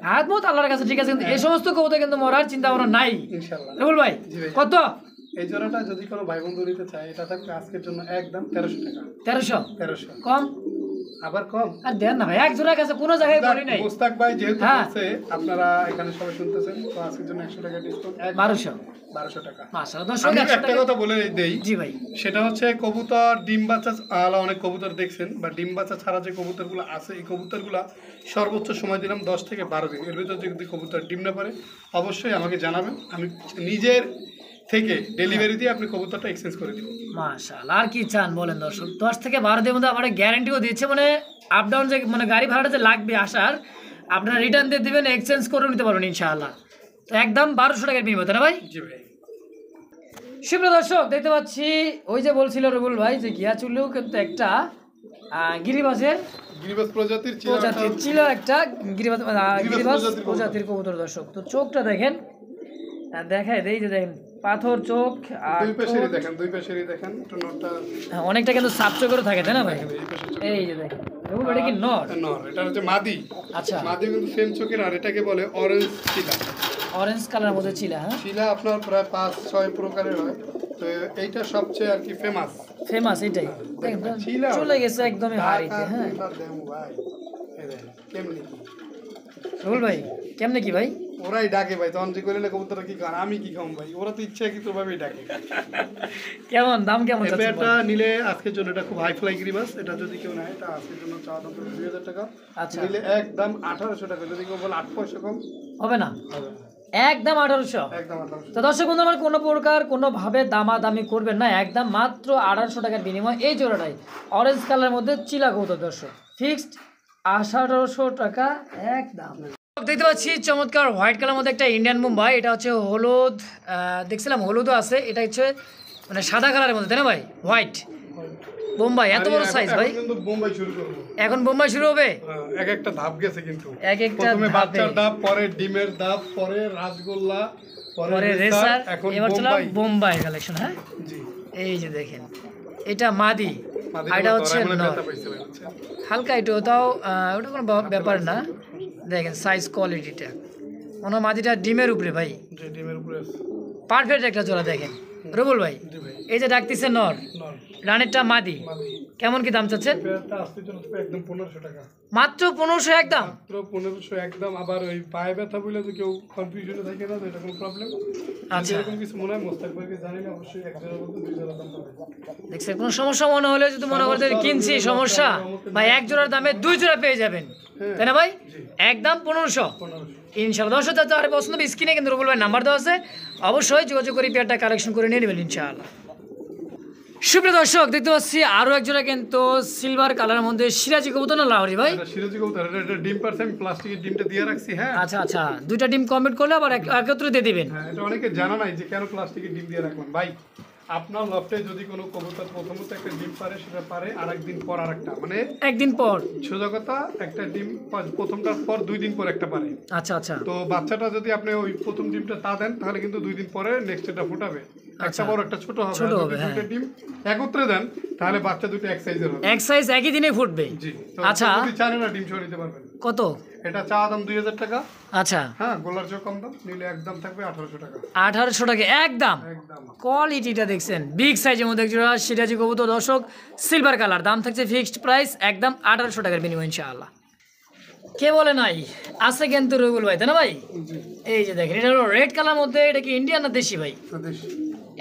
হাত মত আল্লাহর কাছে ঠিক আছে, কিন্তু এই সমস্ত কবুতর কিন্তু মরার চিন্তা ভাবনা নাই। ইনশাআল্লাহ। রুবুল ভাই জি ভাই। কত? এই জোড়াটা যদি কোনো ভাই বন্ধু নিতে চায়, এটা থাকবে আজকের জন্য একদম 1300 টাকা। 1300 1300 কম আবার কম। আর দেন না ভাই, এক জোড়ার কাছে কোনো জায়গায় বলি নাই। মুস্তাক ভাই যেহেতু হ্যাঁ। বলছে, আপনারা এখানে সবাই শুনতেছেন, তো আজকের জন্য 100 টাকা ডিসকাউন্ট, 1200 1200 টাকা। মাশাআল্লাহ দর্শক, আমি 100 একটা টাকা। কথা বলে দেই, জি ভাই, সেটা হচ্ছে কবুতর ডিম বাচ্চা আলা অনেক কবুতর দেখছেন, বা ডিম বাচ্চা ছাড়া যে কবুতরগুলো আছে, এই কবুতরগুলো সর্বোচ্চ সময় দিলাম 10 থেকে 12 দিন। এর ভিতর যদি কবুতর ডিম না পারে অবশ্যই আমাকে জানাবেন, আমি নিজের থেকে ডেলিভারি দিয়ে আপনি কবুতরটা এক্সচেঞ্জ করে দিব। মাশাআল্লাহ। আর কি চান বলেন দর্শক, 10 থেকে 12 দিনের মধ্যে আমার গ্যারান্টিও দিচ্ছে, মানে আপ ডাউন যে মানে গাড়ি ভাড়াটা যে লাগবে আসার, আপনারা রিটার্ন দিয়ে দিবেন, এক্সচেঞ্জ করে নিতে পারবেন ইনশাআল্লাহ। তো একদম 1200 টাকার বিনিময়, তাই না ভাই? জি ভাই। সুপ্রিয় দর্শক দেখতে পাচ্ছি, ওই যে বলছিল রবুল ভাই যে গিয়াচুলিও কিন্তু একটা গিরিবাজের গিরিবাজ প্রজাতির প্রজাতির ছিল, একটা গিরিবাজ গিরিবাজ প্রজাতির প্রজাতির কবুতর দর্শক। তো চোখটা দেখেন, দেখায় দেই যে দেখেন পাথর চোখ, আর দুই পাশেরই দেখেন, দুই পাশেরই দেখেন, একটু নটটা অনেকটা কিন্তু সাপ চোখেরও থাকে, তাই না ভাই? দেখেন, এই পাশে এই যে দেখেন রবুল, এটা কি নর? নর, এটা হচ্ছে মাদি। আচ্ছা, মাদি কিন্তু সেম চোখের, আর এটাকে বলে অরেঞ্জ চিলা। অরেঞ্জ কালারের মধ্যে ছিল। হ্যাঁ, চিলা আপনার প্রায় 5-6 প্রকারের হয়, তো এইটা সবচেয়ে আর কি ফেমাস। ফেমাস এটাই। দেখেন তো, চিলা চলে গেছে একদমই হারিতে। হ্যাঁ ভাই, এই দেখেন কেমনি কি রবুল ভাই, কেমনে কি ভাই? ওরাই ডাকে ভাই, তখন যে করলে কবুতরটা কি খান, আমি কি খাম ভাই, ওরা তো ইচ্ছাকৃত ভাবেই ডাকে। কেমন দাম, কেমন এই চাচ্ছেন পেয়ারটা বলেন? নিলে আজকের জন্য এটা খুব হাই ফ্লাই গিরিবাস, এটা যদি কেউ নেয় এটা আজকের জন্য চাওয়া দাম 2000 টাকা। আচ্ছা, নিলে একদম 1800 টাকা, যদি কেউ বলে 8 পয়সা কম হবে না? হবে না। একদম 1800। একদম 1800। তো দর্শক বন্ধু, আমার কোনো প্রকার কোনোভাবে দামাদামি করবেন না, একদম মাত্র 1800 টাকার বিনিময় এই জোড়াটাই অরেঞ্জ কালারের মধ্যে চিলা কবুতর দর্শক, ফিক্সড 1800 টাকা একদম। দেখতে পাচ্ছি চমৎকার হোয়াইট কালার মধ্যে একটা ইন্ডিয়ান মুম্বাই, এটা হচ্ছে হলুদ, দেখছিলাম হলুদও আছে, এটা হচ্ছে মানে সাদা কালারের মধ্যে, তাই না ভাই? হোয়াইট বোম্বাই, এত বড় সাইজ ভাই। এখন কিন্তু বোম্বাই শুরু করব। এখন বোম্বাই শুরু হবে, এক একটা ধাপ গেছে কিন্তু, এক একটা প্রথমে ধাপে। বাচ্চার ধাপ, পরে ডিমের ধাপ, পরে রাসগোল্লা, পরে রেসার, এখন এবার চললাম বোম্বাই। বোম্বাই কালেকশন। হ্যাঁ, জি, এই যে দেখেন এটা মাদি, মাদি আর এটা গুলো হচ্ছে ধরায় মনে নর। ব্যথা পাইছে ভাই, বুঝছেন? হালকা একটু, তাও ওটা কোনো ব্যাপার না। দেখেন সাইজ কোয়ালিটিটা, মনে হয় মাদিটা ডিমের উপরে ভাই, যে ডিমের উপরে আছে। পারফেক্ট একটা জোড়া। দেখেন রবুল ভাই, জি ভাই, এই যে ডাকতেছে নর, নর রানেরটা মাদি, মাদি। কেমন কি দাম চাচ্ছেন? পেয়ারটা আজকের জন্য একদম 1500 টাকা, মাত্র 1500 একদম। মাত্র 1500 একদম। আবার ওই পায়ে ব্যথা বলে তো কেউ কনফিউশনে থাকে না, তো এটা কোনো প্রবলেম। আচ্ছা, এরকম কিছু মনে হয় মোস্তাক ভাইকে জানি না, অবশ্যই 1000 বলতে 2000 দাম পাবে। দেখছেন কোনো সমস্যা মনে হলে যদি মনে করতে কিনছি সমস্যা ভাই, এক জোড়ার দামে 2 জোড়া পেয়ে যাবেন, তাই না ভাই? একদম 1500 ইনশাআল্লাহ। দর্শক যাতে আর পছন্দ হবে, স্ক্রিনে কিন্তু রবুল ভাই নাম্বার দেওয়া আছে, অবশ্যই যোগাযোগ করে পেয়ারটা কালেকশন করে নিয়ে নেবেন ইনশাআল্লাহ। সুপ্রিয় দর্শক দেখতে পাচ্ছি আরো এক জোড়া কিন্তু সিলভার কালারের মধ্যে সিরাজি কবুতর না লাহোরি ভাই? এটা সিরাজি কবুতর, এটা ডিম পারছে, আমি প্লাস্টিকের ডিমটা দিয়ে রাখছি। হ্যাঁ আচ্ছা আচ্ছা, দুইটা ডিম কমপ্লিট করলে আবার একত্রে দিয়ে দিবেন। হ্যাঁ, এটা অনেকে জানা নাই যে কেন প্লাস্টিকের ডিম দিয়ে রাখলাম ভাই। আপনার লফটে যদি কোনো কবুতর প্রথমত একটা ডিম পারে সেটা পারে আর একদিন পর আর একটা, মানে একদিন পর। সোজা কথা একটা ডিম প্রথমটার পর 2 দিন পর একটা পারে। আচ্ছা আচ্ছা তো বাচ্চাটা যদি আপনি ওই প্রথম ডিমটা তা দেন তাহলে কিন্তু 2 দিন পরে নেক্সট এটা ফুটাবে, একটা বড় একটা ছোট হবে। ছোট আর হবে, যদি হ্যাঁ। দুইটা ডিম একত্রে দেন তাহলে বাচ্চা দুটো এক সাইজের হবে। এক সাইজ একই দিনে ফুটবে। জি। তো আচ্ছা। যদি চান না ডিম সহ নিতে পারবেন। কত? এটা চা দাম 2000 টাকা। আচ্ছা, হ্যাঁ, গোলার চেয়ে কম দাম, নিলে একদম থাকবে 1800 টাকা। 1800 টাকা একদম। একদম কোয়ালিটিটা দেখছেন, বিগ সাইজের মধ্যে একজোড়া সিরাজি কবুতর দর্শক, সিলভার কালার, দাম থাকছে ফিক্সড প্রাইস একদম 1800 টাকার বিনিময় ইনশাআল্লাহ। কে বলে নাই, আছে কিন্তু রবিউল ভাই, তাই না ভাই? জি। এই যে দেখেন, এটা হলো রেড কালার মধ্যে, এটা কি ইন্ডিয়ান না দেশি ভাই? দেশি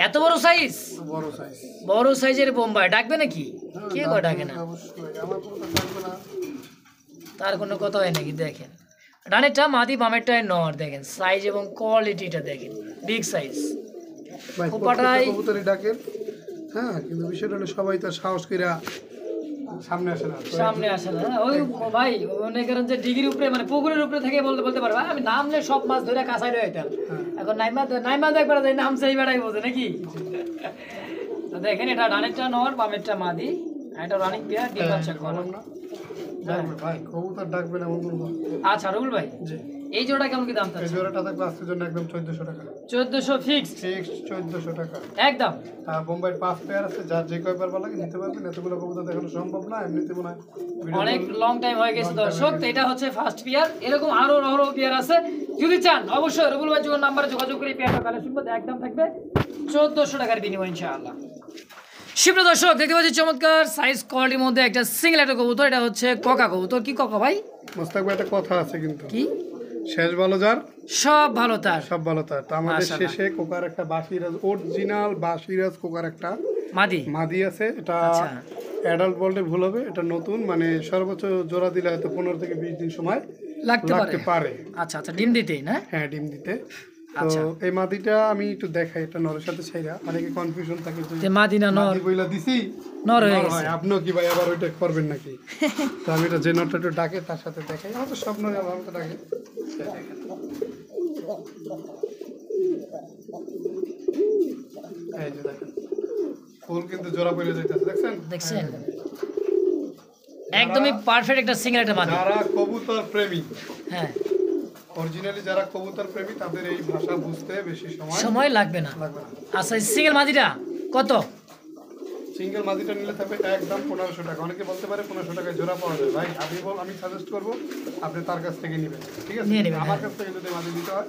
এত বড় সাইজ, বড় সাইজ। বড় সাইজের বোম্বাই ডাকবে নাকি? কে কয় ডাকে না? অবশ্যই আমার কোনো থাকবে না। তার কোনো কথা হয় নাকি? দেখেন ডানেরটা মাদি, বামেরটায় নর, দেখেন সাইজ এবং কোয়ালিটিটা দেখেন, বিগ সাইজ। ভাই খোপাটাই- কবুতরই ডাকেন, হ্যাঁ, কিন্তু বিষয়টা হলো সবাই তো সাহস কইরা সামনে আসে না। তো সামনে আসে না, হ্যাঁ, ওই ভাই মনে করেন যে ডিগির উপরে মানে পুকুরের উপরে থেকে বলতে পারবে আমি নামলে সব মাছ ধরে কাঁচাই রইতাম, এখন নাইমা একবার যাই নামছে এই বেড়াই বোঝে নাকি? তো দেখেন এটা ডানেরটা নর, বামেরটা মাদি, আর এটা রানিং পেয়ার, ডিম বাচ্চা করা। বললাম না, ডাকবে ভাই, কবুতর ডাকবে না এমন কোনো কথা নেই। আচ্ছা রুল ভাই, জি। এই জোড়া কেমন কি দাম এই থাকছে? জোড়াটা থাকবে আজকের জন্য একদম 1400 টাকা। 1400 ফিক্সড ফিক্সড 1400 টাকা। একদম। আর বোম্বাই 5 পেয়ার আছে, যার যে কয়বার ভালো লাগে নিতে পারবেন। এতগুলো কবুতর দেখানো সম্ভব না, এমনিতে মনে হয় ভিডিও অনেক লং টাইম হয়ে গেছে দর্শক, তো এটা হচ্ছে ফার্স্ট পেয়ার, এরকম আরো রহরহ পেয়ার আছে, যদি চান অবশ্যই রবুল ভাই যোগাযোগ নাম্বারে যোগাযোগ করে পেয়ারটা কালেকশন করতে, একদম থাকবে 1400 টাকার বিনিময় ইনশাআল্লাহ। সুপ্রিয় দর্শক দেখতে পাচ্ছি চমৎকার সাইজ কোয়ালিটির মধ্যে একটা সিঙ্গেল একটা কবুতর, এটা হচ্ছে কোকা কবুতর। কি কোকা ভাই? মোস্তাক ভাই, একটা কথা আছে কিন্তু, কি? শেষ ভালো যার সব ভালো তার, সব ভালো তার। তো আমাদের মাশাআল্লাহ। শেষে কোকার একটা বাসিরাজ, অরিজিনাল বাসিরাজ কোকার একটা মাদি। মাদি আছে। এটা আচ্ছা। অ্যাডাল্ট বলতে ভুল হবে, এটা নতুন, মানে সর্বোচ্চ জোড়া দিলে হয়তো 15 থেকে 20 দিন সময় লাগতে লাগতে পারে। আচ্ছা আচ্ছা, ডিম দিতেই না? হ্যাঁ, ডিম দিতে। তো আচ্ছা। এই মাদিটা আমি একটু দেখাই, এটা নরের সাথে ছাইরা, অনেকে কনফিউশন থাকে যে যে মাদি না নর? মাদি বইলা দিছি নর হয়ে নর গেছে। হয়, আপনিও কি ভাই আবার ওইটা করবেন নাকি? তো আমি এটা যে নরটা একটু ডাকে তার সাথে দেখাই, হয়তো সব নরে আমার মতো ডাকে। এই যে দেখেন, ফুল কিন্তু জোড়া পড়ে যাইতেছে, দেখছেন? দেখছেন, একদমই পারফেক্ট একটা সিঙ্গেল একটা মাদি। যারা কবুতর প্রেমী, হ্যাঁ, অরিজিনালি যারা কবুতর প্রেমী, তাদের এই ভাষা বুঝতে বেশি সময় সময় লাগবে না। লাগবে না। আচ্ছা, সিঙ্গেল মাদিটা কত? সিঙ্গেল মাদিটা নিলে থাকবে একদম 1500 টাকা। অনেকে বলতে পারে 1500 টাকায় জোড়া পাওয়া যায়। ভাই আমি সাজেস্ট করবো আপনি তার কাছ থেকে নেবেন, ঠিক আছে? নিয়ে নেবেন, আমার হ্যাঁ। কাছ থেকে যদি মাদি দিতে হয়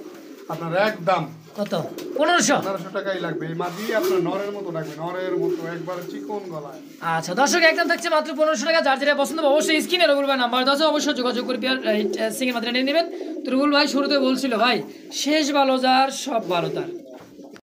আপনার একদম কত? 1500। 1500 টাকাই লাগবে। এই মাদি আপনার নরের মতো লাগবে, নরের মতো একবার চিকন গলায়। আচ্ছা দর্শক, একদম থাকছে মাত্র 1500 টাকা। যার যেটা পছন্দ হবে অবশ্যই স্ক্রিনে রুবুল ভাই নাম্বার আছে, অবশ্যই যোগাযোগ করে সিঙ্গেল মাত্রা নিয়ে নেবেন। তো রুবুল ভাই শুরুতে বলছিল ভাই, শেষ ভালো যার সব ভালো তার।